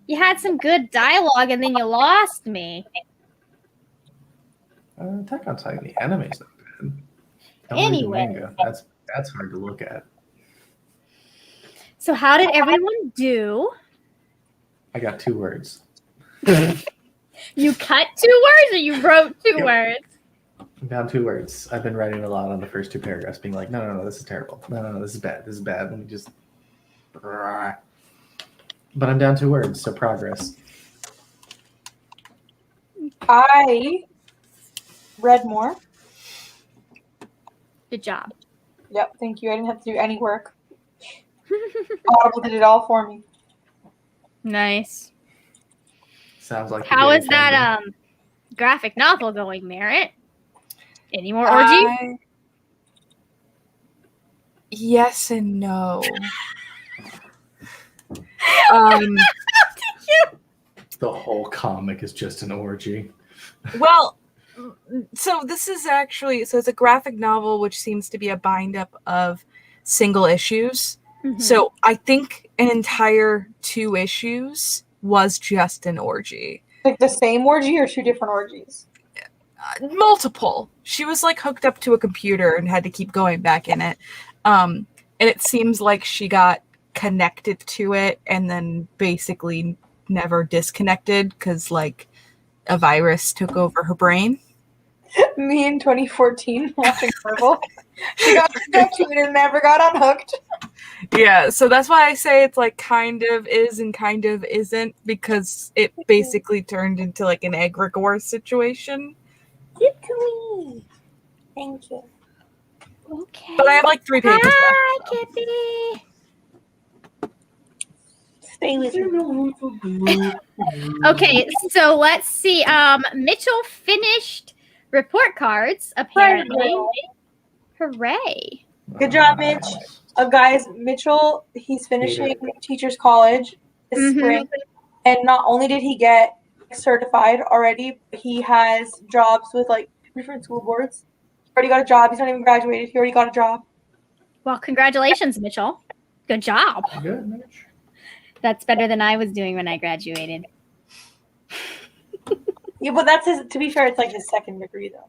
you had some good dialogue and then you lost me. Attack on Titan, the anime's not bad. Don't read the Anyway. manga. That's hard to look at. So how did everyone do? I got 2 words. You cut 2 words or you wrote 2 Yep. words? I'm down 2 words. I've been writing a lot on the first 2 paragraphs, being like, no, this is terrible. No, this is bad. This is bad. Let me just. But I'm down 2 words, so progress. I read more. Good job. Yep, thank you. I didn't have to do any work. Audible did it all for me. Nice. Sounds like. How you're is getting that offended. graphic novel going, Merritt? Any more orgy? Yes and no. um, The whole comic is just an orgy. well, so this is actually it's a graphic novel which seems to be a bind up of single issues. Mhm. So I think an entire 2 issues was just an orgy. Like the same orgy or 2 different orgies? Multiple. She was like hooked up to a computer and had to keep going back in it. And it seems like she got connected to it and then basically never disconnected because like a virus took over her brain. Me in 2014 watching Marvel. She got hooked to it and never got unhooked. Yeah, so that's why I say it's like kind of is and kind of isn't because it basically turned into like an egregore situation. Give to me. Thank you. Okay. But I have like 3 pages Hi, left. So. Kippy. Stay with me. Okay, so let's see. Mitchell finished report cards, apparently. Hooray. Good job, Mitch. Guys, Mitchell, he's finishing Teachers College this Mhm. spring. And not only did he get certified already, he has jobs with like different school boards. He already got a job. He's not even graduated. He already got a job. Well, congratulations, Mitchell. Good job. Good, Mitch. That's better than I was doing when I graduated. Yeah, but that's his, to be fair, it's like his 2nd degree though.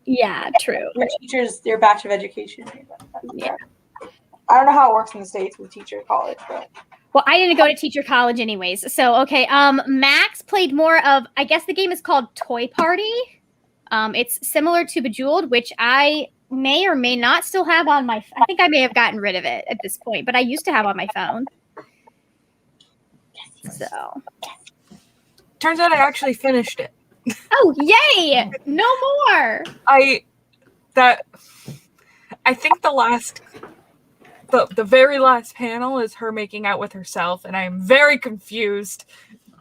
Yeah, true. Your teachers, their Bachelor of Education. Yeah. I don't know how it works in the States with teacher college, but Well, I didn't go to teacher college anyways. So, okay. Max played more of, I guess the game is called Toy Party. It's similar to Bejeweled, which I may or may not still have on my, I think I may have gotten rid of it at this point, but I used to have on my phone. So, Turns out I actually finished it. oh, yay! No more. I think the very last panel is her making out with herself, and I am very confused.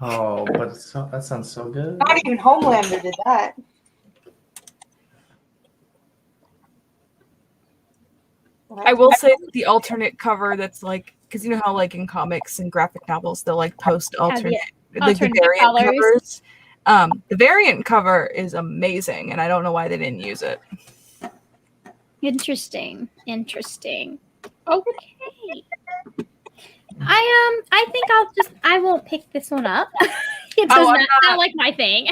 Oh, but that sounds so good. not even Homelander did that. I will say that the alternate cover that's like, because you know how like in comics and graphic novels they'll like post alternate alternate variant colors. covers. The variant cover is amazing, and I don't know why they didn't use it. Interesting. Okay. I think I won't pick this one up. It does I'm not sound like my thing.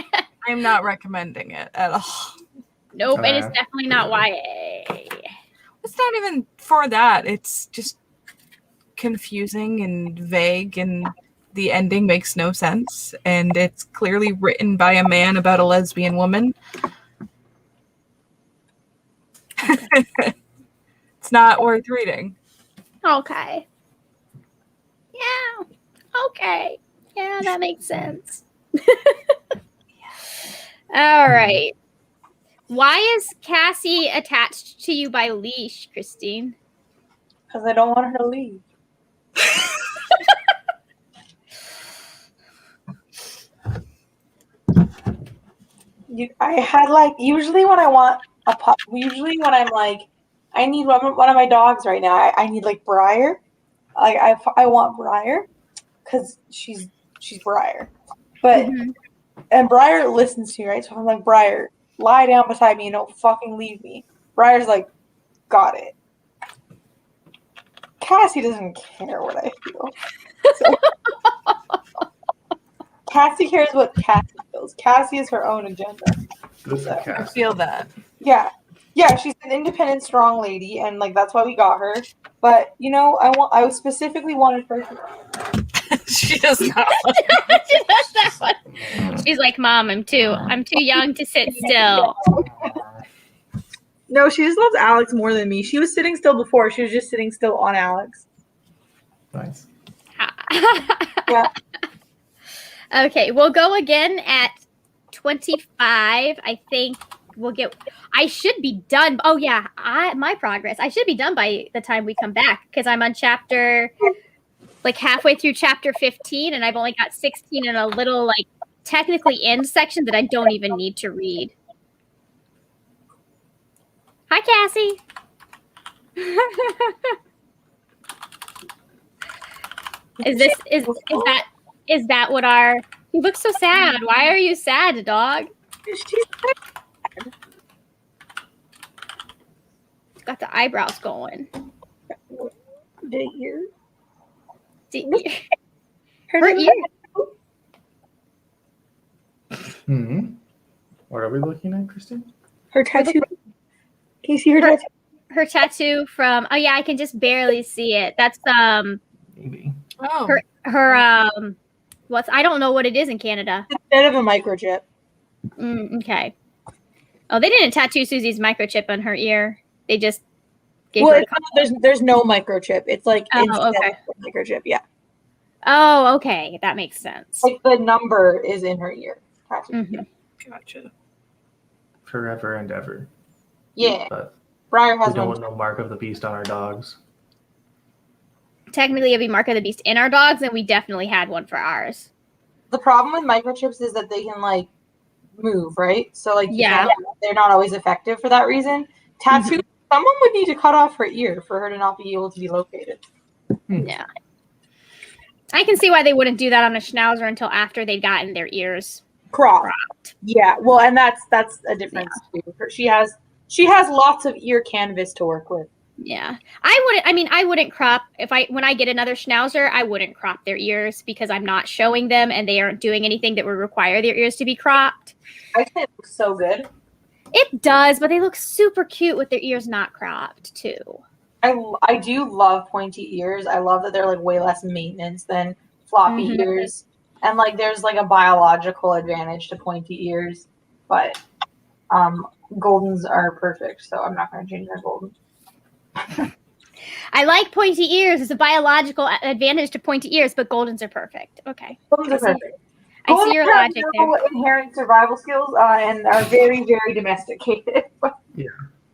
I'm not recommending it at all. Nope, and it's definitely not YA. It's not even for that. It's just confusing and vague, and the ending makes no sense. And it's clearly written by a man about a lesbian woman. It's not worth reading. Okay. Yeah. Okay. Yeah, that makes sense. All right. Why is Cassie attached to you by leash, Christine? Because I don't want her to leave. I had like usually when I want a pup. Usually when I'm like, I need one of my dogs right now. I need like Briar. Like I want Briar because she's Briar, but and Briar listens to me, right? So I'm like, Briar, lie down beside me and don't fucking leave me. Briar's like, got it. Cassie doesn't care what I feel. So, Cassie cares what Cassie feels. Cassie has her own agenda. Good for I Cassie. feel that. Yeah, she's an independent, strong lady, and like that's why we got her. But you know, I specifically wanted her to. She does not. She does that one. She's like, Mom, I'm too young to sit still. No, she just loves Alex more than me. She was sitting still before. She was just sitting still on Alex. Nice. Yeah. Okay, we'll go again at 25. I think we'll get. I should be done. Oh yeah, my progress. I should be done by the time we come back because I'm on chapter, like halfway through chapter 15, and I've only got 16 in a little like technically end section that I don't even need to read. Hi, Cassie. Is that what our? You look so sad. Why are you sad, dog? She's Got the eyebrows going. the ear. Her ear. What are we looking at, Christine? Her tattoo. Can you see her tattoo? Her tattoo from. Oh yeah, I can just barely see it. That's Maybe. Oh, her what's I don't know what it is in Canada. Instead of a microchip. Okay. Oh, they didn't tattoo Susie's microchip on her ear. They just gave Well, her. there's no microchip. It's like Oh, instead okay. of a microchip. Yeah, Oh, okay, that makes sense. like the number is in her ear. Tattoo. Mhm. gotcha. Forever and ever. Yeah, But Briar we has don't one. want no mark of the beast on our dogs. Technically, it'd be Mark of the Beast in our dogs, and we definitely had one for ours. The problem with microchips is that they can like move, right? So like Yeah. they're not always effective for that reason. Tattoo. Someone would need to cut off her ear for her to not be able to be located. Yeah. I can see why they wouldn't do that on a Schnauzer until after they'd gotten their ears. Cropped. Yeah. Well, and that's a difference too. She has lots of ear canvas to work with. Yeah. I wouldn't crop when I get another Schnauzer, I wouldn't crop their ears because I'm not showing them and they aren't doing anything that would require their ears to be cropped. I think it looks so good. It does, but they look super cute with their ears not cropped too. I do love pointy ears. I love that they're like way less maintenance than floppy Mhm. ears. And like there's like a biological advantage to pointy ears, but goldens are perfect, so I'm not gonna change my golden. I like pointy ears. There's a biological advantage to pointy ears, but Goldens are perfect. Okay. Goldens I are see, perfect. I see your Goldens have logic no there. inherent survival skills and are very, very domesticated.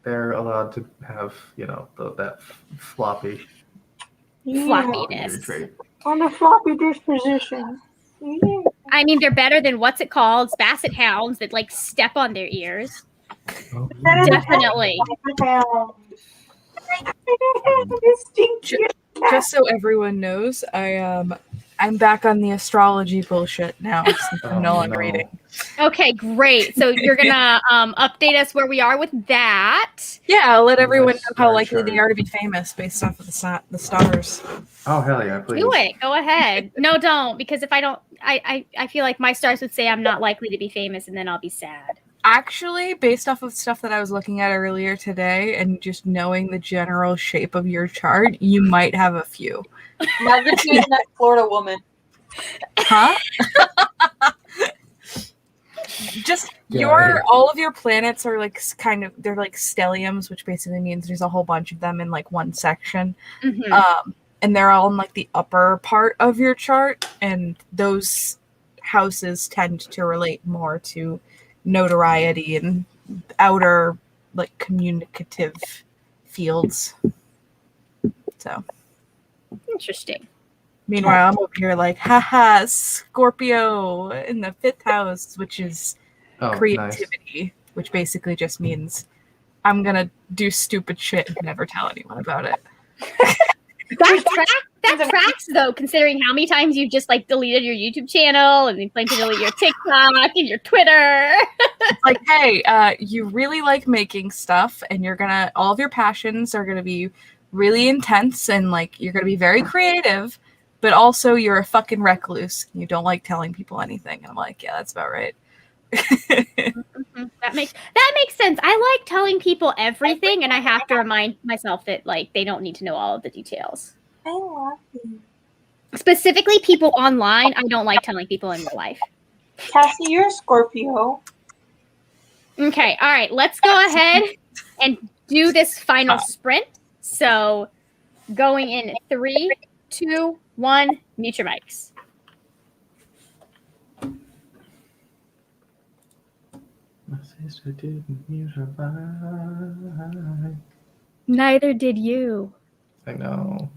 They're allowed to have, that floppy ear Floppiness. trait. On the floppy disposition. Yeah. I mean, they're better than what's it called? Basset hounds that like step on their ears. Oh, Definitely. Just so everyone knows, I'm back on the astrology bullshit now since I'm no longer reading. Okay, great. So you're gonna update us where we are with that. Yeah, I'll let everyone Nice know how star likely they chart. are to be famous based off of the stars. Oh, hell yeah, please. Do it. Go ahead. No, don't, because if I don't, I feel like my stars would say I'm not likely to be famous, and then I'll be sad. Actually, based off of stuff that I was looking at earlier today and just knowing the general shape of your chart, you might have a few. Margaret's dating that Florida woman. Huh? Just Yeah, all of your planets are like they're like stelliums, which basically means there's a whole bunch of them in like one section. Mhm. And they're all in like the upper part of your chart, and those houses tend to relate more to notoriety and outer like communicative fields. So Interesting. meanwhile I'm over here like, haha, Scorpio in the 5th house, which is Oh, nice. creativity, which basically just means I'm gonna do stupid shit and never tell anyone about it. That tracks though, considering how many times you've just like deleted your YouTube channel and you plan to delete your TikTok and your Twitter. It's like, hey, you really like making stuff, and all of your passions are gonna be really intense, and like you're gonna be very creative, but also you're a fucking recluse. You don't like telling people anything. And I'm like, yeah, that's about right. That makes sense. I like telling people everything, and I have to remind myself that like they don't need to know all of the details. I love you. Specifically, people online. I don't like telling people in real life. Cassie, you're a Scorpio. Okay, all right. Let's go ahead and do this final sprint. So, going in 3, 2, 1. Mute your mics. My sister didn't mute her mic. Neither did you. I know.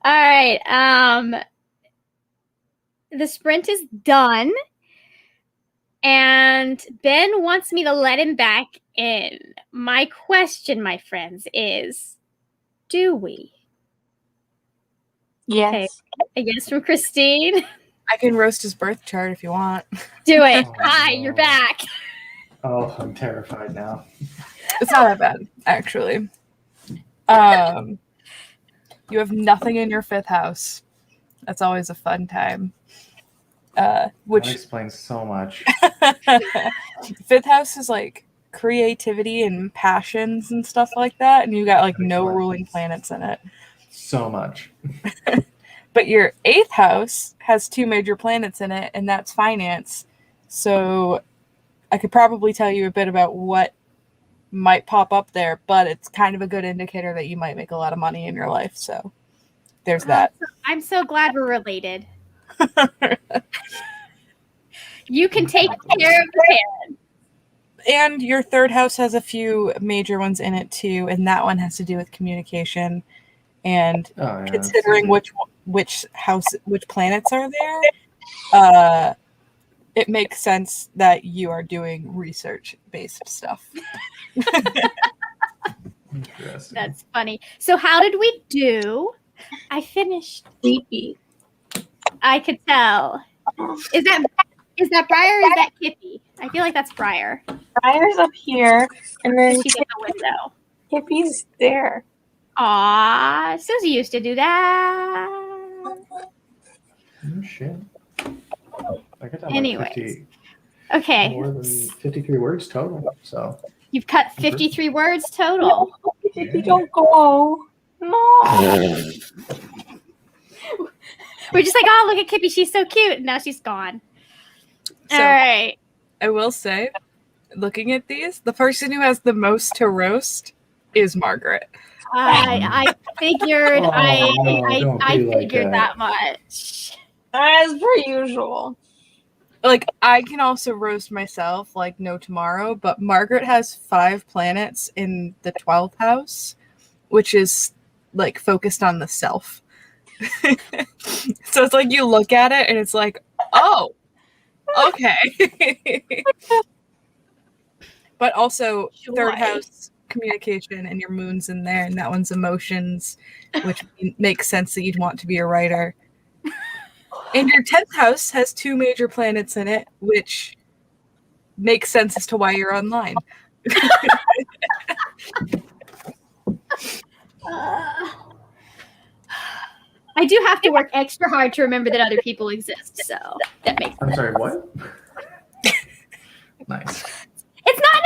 All right. The sprint is done. And Ben wants me to let him back in. My question, my friends, is do we? Yes. A yes from Christine. I can roast his birth chart if you want. Do it. Oh, Hi, no. you're back. Oh, I'm terrified now. It's not that bad, actually. You have nothing in your 5th house. That's always a fun time. That Which explains so much. 5th house is like creativity and passions and stuff like that, and you got like no Excellent. ruling planets in it. So much. But your 8th house has 2 major planets in it, and that's finance. So I could probably tell you a bit about what might pop up there, but it's kind of a good indicator that you might make a lot of money in your life. So there's that. I'm so glad we're related. You can take care of the And your 3rd house has a few major ones in it too, and that one has to do with communication and Oh, yeah, considering that's- which planets are there. It makes sense that you are doing research based stuff. Interesting. That's funny. So how did we do? I finished. Sleepy. I could tell. Is that Briar or is that Kippy? I feel like that's Briar. Briar's up here, and then She's in the window. Hippie's there. Aw, Susie used to do that. Oh, shit. I got down Anyways. like 50, Okay, more than 53 words total. So you've cut 53 words total. Hippie, don't go. No. We're just like, oh, look at Kippy, she's so cute. And now she's gone. So All right. I will say, looking at these, the person who has the most to roast is Margaret. I figured Oh, no, I don't be like figured that. that much. As per usual. Like, I can also roast myself, like no tomorrow, but Margaret has 5 planets in the 12th house, which is like focused on the self. So it's like you look at it and it's like, oh, okay. But also, 3rd Joy. house communication, and your moon's in there, and that one's emotions, which makes sense that you'd want to be a writer. And your 10th house has 2 major planets in it, which makes sense as to why you're online. I do have to work extra hard to remember that other people exist, so that makes I'm sense. sorry, what? Nice. It's not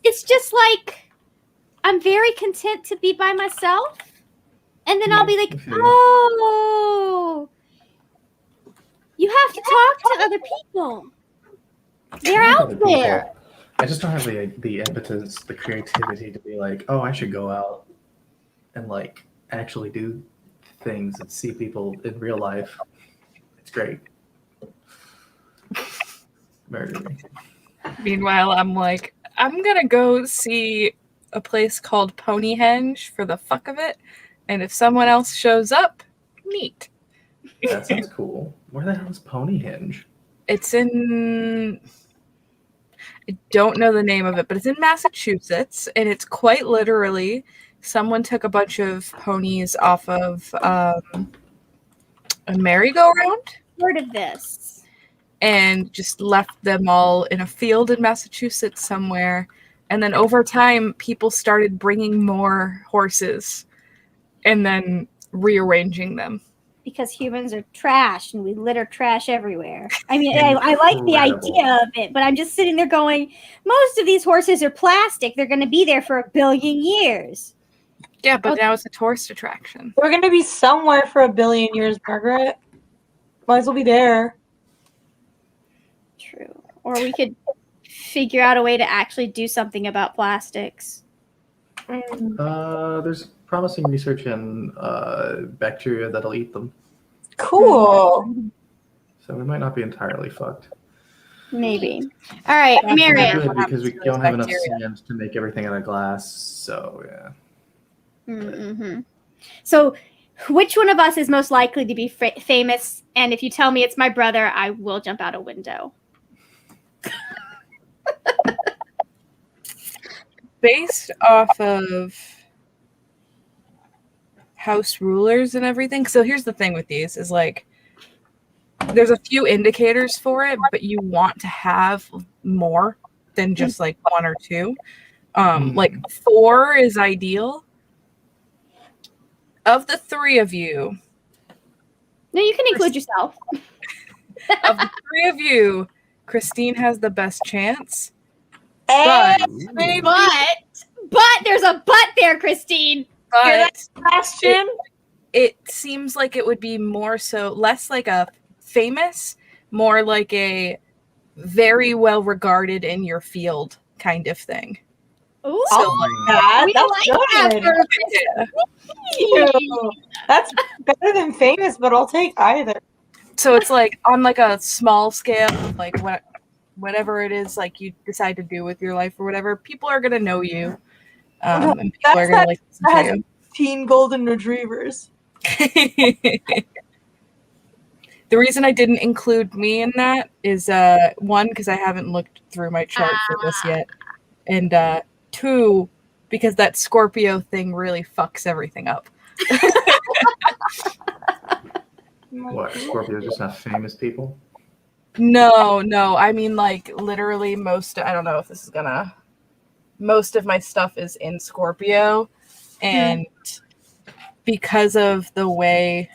it's just like I'm very content to be by myself, and then I'll be like, Okay. oh, you have to talk to other people. They're I like out other people. there. I just don't have the impetus, the creativity to be like, oh, I should go out and like actually do things and see people in real life. It's great. Murder me. Meanwhile, I'm like, I'm gonna go see a place called Ponyhenge for the fuck of it, and if someone else shows up, neat. That sounds cool. Where the hell is Ponyhenge? It's in, I don't know the name of it, but it's in Massachusetts, and it's quite literally someone took a bunch of ponies off of a merry-go-round Heard of this? and just left them all in a field in Massachusetts somewhere. And then over time, people started bringing more horses and then rearranging them. Because humans are trash and we litter trash everywhere. I mean, I like the Incredible. idea of it, but I'm just sitting there going, most of these horses are plastic. They're going to be there for 1 billion years. Yeah, but Okay. now it's a tourist attraction. We're gonna be somewhere for 1 billion years, Margaret. Might as well be there. True. Or we could figure out a way to actually do something about plastics. There's promising research in bacteria that'll eat them, Cool. so we might not be entirely fucked. Maybe. All right, That's Mary. Yeah. Good, What because happens we to don't those have enough bacteria? sand to make everything out of glass. So yeah. Mm-hmm. So Which one of us is most likely to be famous? And if you tell me it's my brother, I will jump out a window. Based off of house rulers and everything. So here's the thing with these is like there's a few indicators for it, but you want to have more than just like one or two. Like 4 is ideal. Of the 3 of you, No, you can include yourself. of the 3 of you, Christine has the best chance. And But there's a but there, Christine. But question. it seems like it would be more so less like a famous, more like a very well regarded in your field kind of thing. Ooh, So, That, we that's like that good. for Yeah. Ew. That's better than famous, but I'll take either. So it's like on like a small scale, like whatever it is like you decide to do with your life or whatever, people are gonna know you. And people are gonna like That listen Teen golden retrievers. to you. The reason I didn't include me in that is 1, because I haven't looked through my chart for this yet. And 2, because that Scorpio thing really fucks everything up. What, Scorpio just not famous people? No, I mean like literally I don't know if this is gonna, most of my stuff is in Scorpio, and because of the way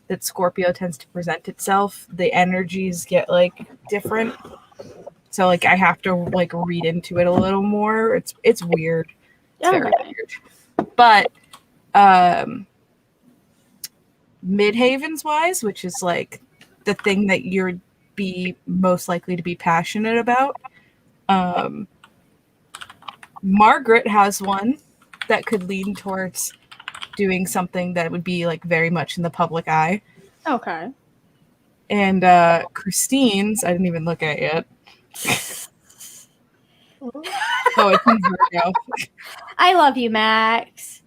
that Scorpio tends to present itself, the energies get like different. So like I have to like read into it a little more. It's weird. It's very weird. But Midhavens wise, which is like the thing that you're be most likely to be passionate about, Margaret has one that could lean towards doing something that would be like very much in the public eye. Okay. And Christine's, I didn't even look at yet. Oh, it's in Virgo. I love you, Max.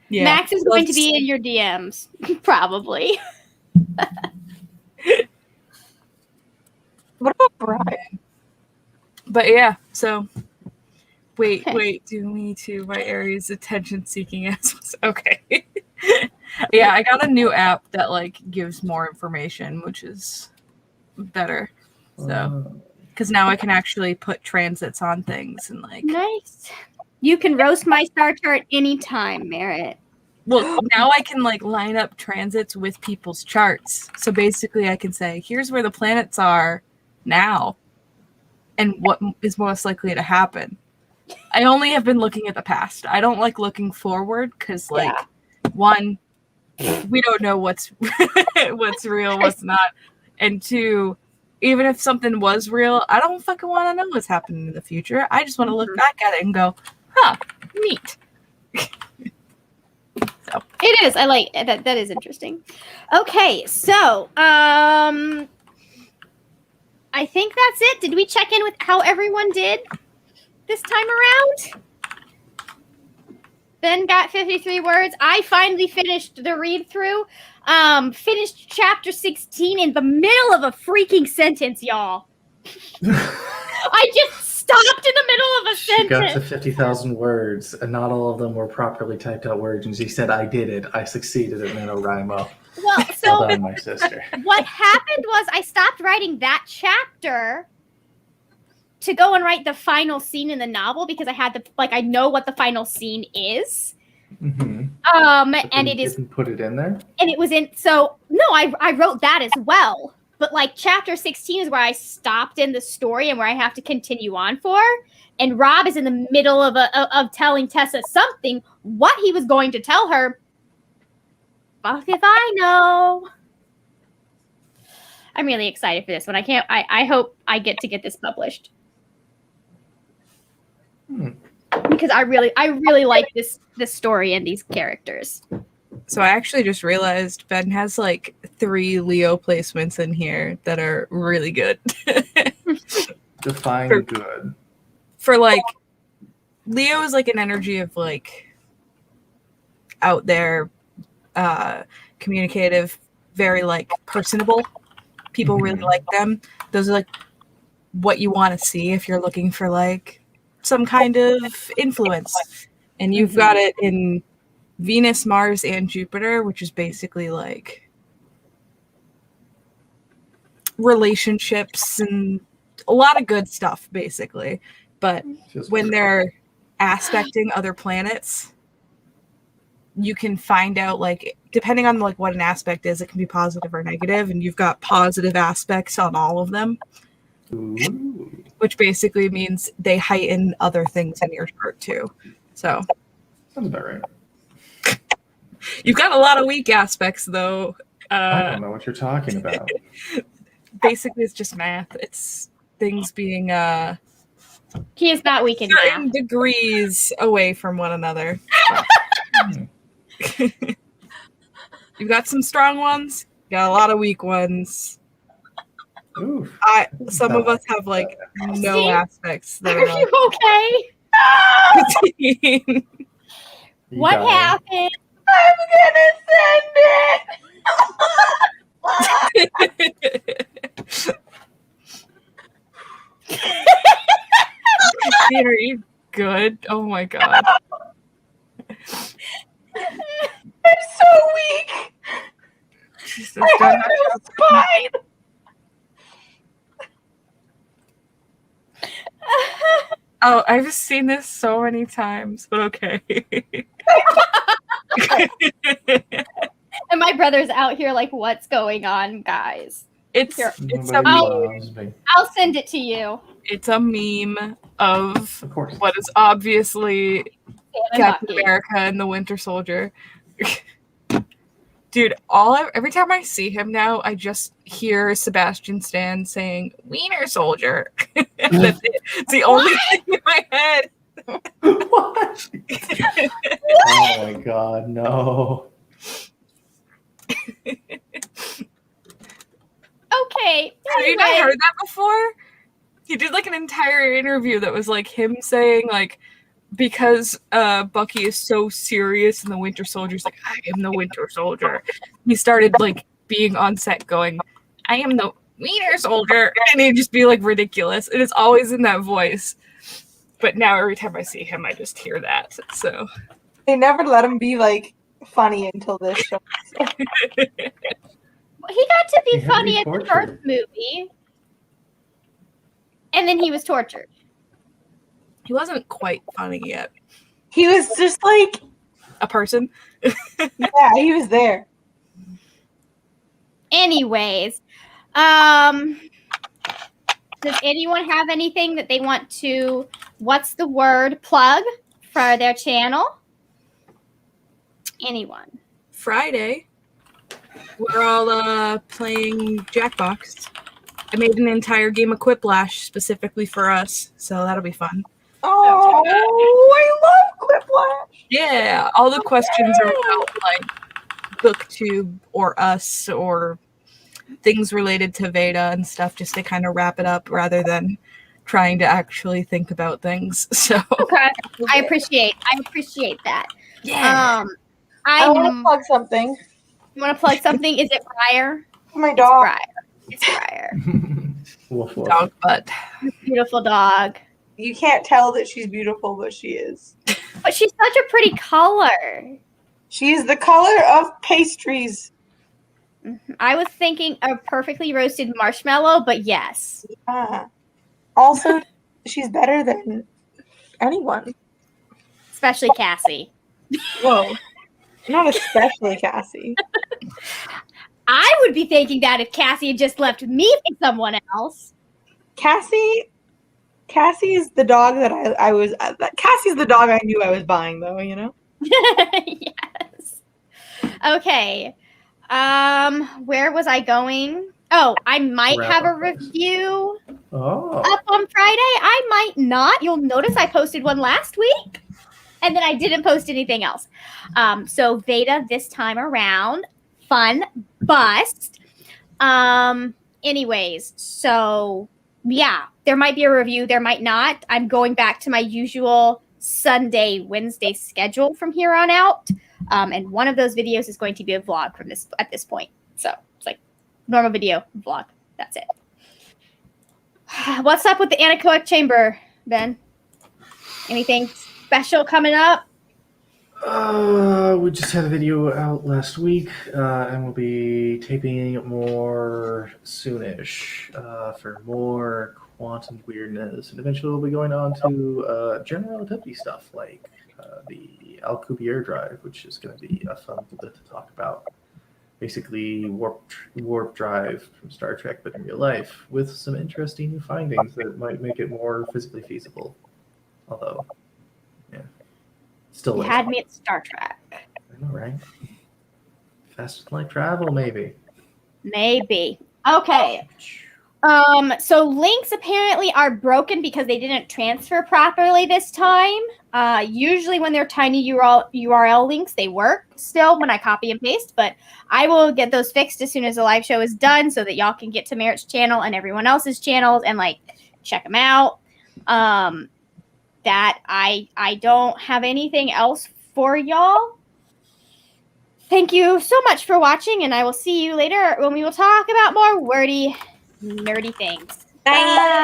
Yeah. Max is going to be in your DMs, probably. What about Brian? But yeah, so wait, do me too. My Aries attention seeking aspects. Okay. Yeah, I got a new app that like gives more information, which is better. So because now I can actually put transits on things and like Nice. You can roast my star chart anytime, Merritt. well, now I can like line up transits with people's charts. So basically I can say, here's where the planets are now and what is most likely to happen. I only have been looking at the past. I don't like looking forward because like one, we don't know what's what's real, what's not. And 2, even if something was real, I don't fucking want to know what's happening in the future. I just want to look back at it and go, huh, neat. So It is. I like that. That is interesting. Okay, so I think that's it. Did we check in with how everyone did this time around? Ben got 53 words. I finally finished the read through. Finished chapter 16 in the middle of a freaking sentence, y'all. I just stopped in the middle of a She got to sentence. 50,000 words, and not all of them were properly typed out words. And she said, I did it. I succeeded at NaNoWriMo. Well, Well so done, my sister. what happened was I stopped writing that chapter to go and write the final scene in the novel because I had to, like, I know what the final scene is. Mm-hmm. And it is, Didn't put it in there? and it was in, so no, I wrote that as well. But like chapter 16 is where I stopped in the story and where I have to continue on for. And Rob is in the middle of telling Tessa something, what he was going to tell her. Fuck if I know. I'm really excited for this one. I hope I get to get this published. Because I really like this story and these characters. So I actually just realized Ben has like 3 Leo placements in here that are really good. Define good. For like, Leo is like an energy of like out there, communicative, very like personable. People really like them. Those are like what you want to see if you're looking for like some kind of influence. And you've got it in Venus, Mars, and Jupiter, which is basically like relationships and a lot of good stuff, basically. But Feels when weird. they're aspecting other planets, you can find out, like, depending on like what an aspect is, it can be positive or negative, and you've got positive aspects on all of them, Ooh. which basically means they heighten other things in your chart too. So Sounds about right. you've got a lot of weak aspects, though. I don't know what you're talking about. Basically, it's just math. It's things being He is not weak in certain math. degrees away from one another. Hmm. You've got some strong ones, got a lot of weak ones. Oof. Some of us have like no See? aspects that Are are you okay? like. You What got it. happened? I'm gonna send it. Christine, are you good? Oh my god. I'm so weak. Jesus, I God. have no spine. Oh, I've seen this so many times, but okay. And my brother's out here like, what's going on, guys? it's Here. it's Nobody a loves me. I'll send it to you. it's a meme of Of course. what is obviously Sam and Captain Bucky. America and the Winter Soldier. Dude, every time I see him now, I just hear Sebastian Stan saying "Wiener Soldier." That's it. It's the only thing in my head. What? Oh my god, no. Okay. Have you not Anyway, heard that before? He did like an entire interview that was like him saying like, because Bucky is so serious and the Winter Soldier's like, I am the Winter Soldier. He started like being on set going, I am the Wiener Soldier, and he'd just be like ridiculous. And it's always in that voice. But now every time I see him, I just hear that. So They never let him be like funny until this show. he got to He be had to funny be in the tortured. first movie. And then he was tortured. he wasn't quite funny yet. He was just like, A person. yeah, he was there. Anyways, does anyone have anything that they want to, what's the word, plug for their channel? Anyone? Friday, we're all playing Jackbox. I made an entire game of Quiplash specifically for us, so that'll be fun. Oh, I love Quiplash. Yeah, all the questions are about like BookTube or us or things related to Veda and stuff, just to kind of wrap it up rather than trying to actually think about things. So Okay. I appreciate that. yeah, I want to I plug something. want to plug something. Is it Briar? My It's dog. Briar. It's Briar. Woof, woof. dog butt. Beautiful dog. You can't tell that she's beautiful, but she is. But she's such a pretty color. She is the color of pastries. I was thinking a perfectly roasted marshmallow, but yes. Ah. Also, she's better than anyone. Especially Cassie. Whoa. Not especially Cassie. I would be thinking that if Cassie had just left me for someone else. Cassie is the dog that I was. Cassie's the dog I knew I was buying, though. You know. Yes. Okay. Where was I going? Oh, I might Wrap have a up things. review Oh. up on Friday. I might not. You'll notice I posted one last week, and then I didn't post anything else. So Veda this time around, fun bust. Anyways, so yeah, there might be a review, there might not. I'm going back to my usual Sunday, Wednesday schedule from here on out. And one of those videos is going to be a vlog from this at this point. So it's like normal video, vlog. That's it. What's up with the anechoic chamber, Ben? Anything special coming up? We just had a video out last week, and we'll be taping more soonish for more quantum weirdness, and eventually we'll be going on to general relativity stuff like the Alcubierre drive, which is going to be a fun bit to talk about. Basically, warp drive from Star Trek, but in real life, with some interesting new findings that might make it more physically feasible. Although, yeah, still You had me at Star Trek. I know, right? Faster than light travel, maybe. Maybe. Okay. So links apparently are broken because they didn't transfer properly this time. Usually when they're tiny URL links, they work still when I copy and paste, but I will get those fixed as soon as the live show is done so that y'all can get to Merritt's channel and everyone else's channels and like check them out. That I don't have anything else for y'all. Thank you so much for watching, and I will see you later when we will talk about more wordy, nerdy things. Bye.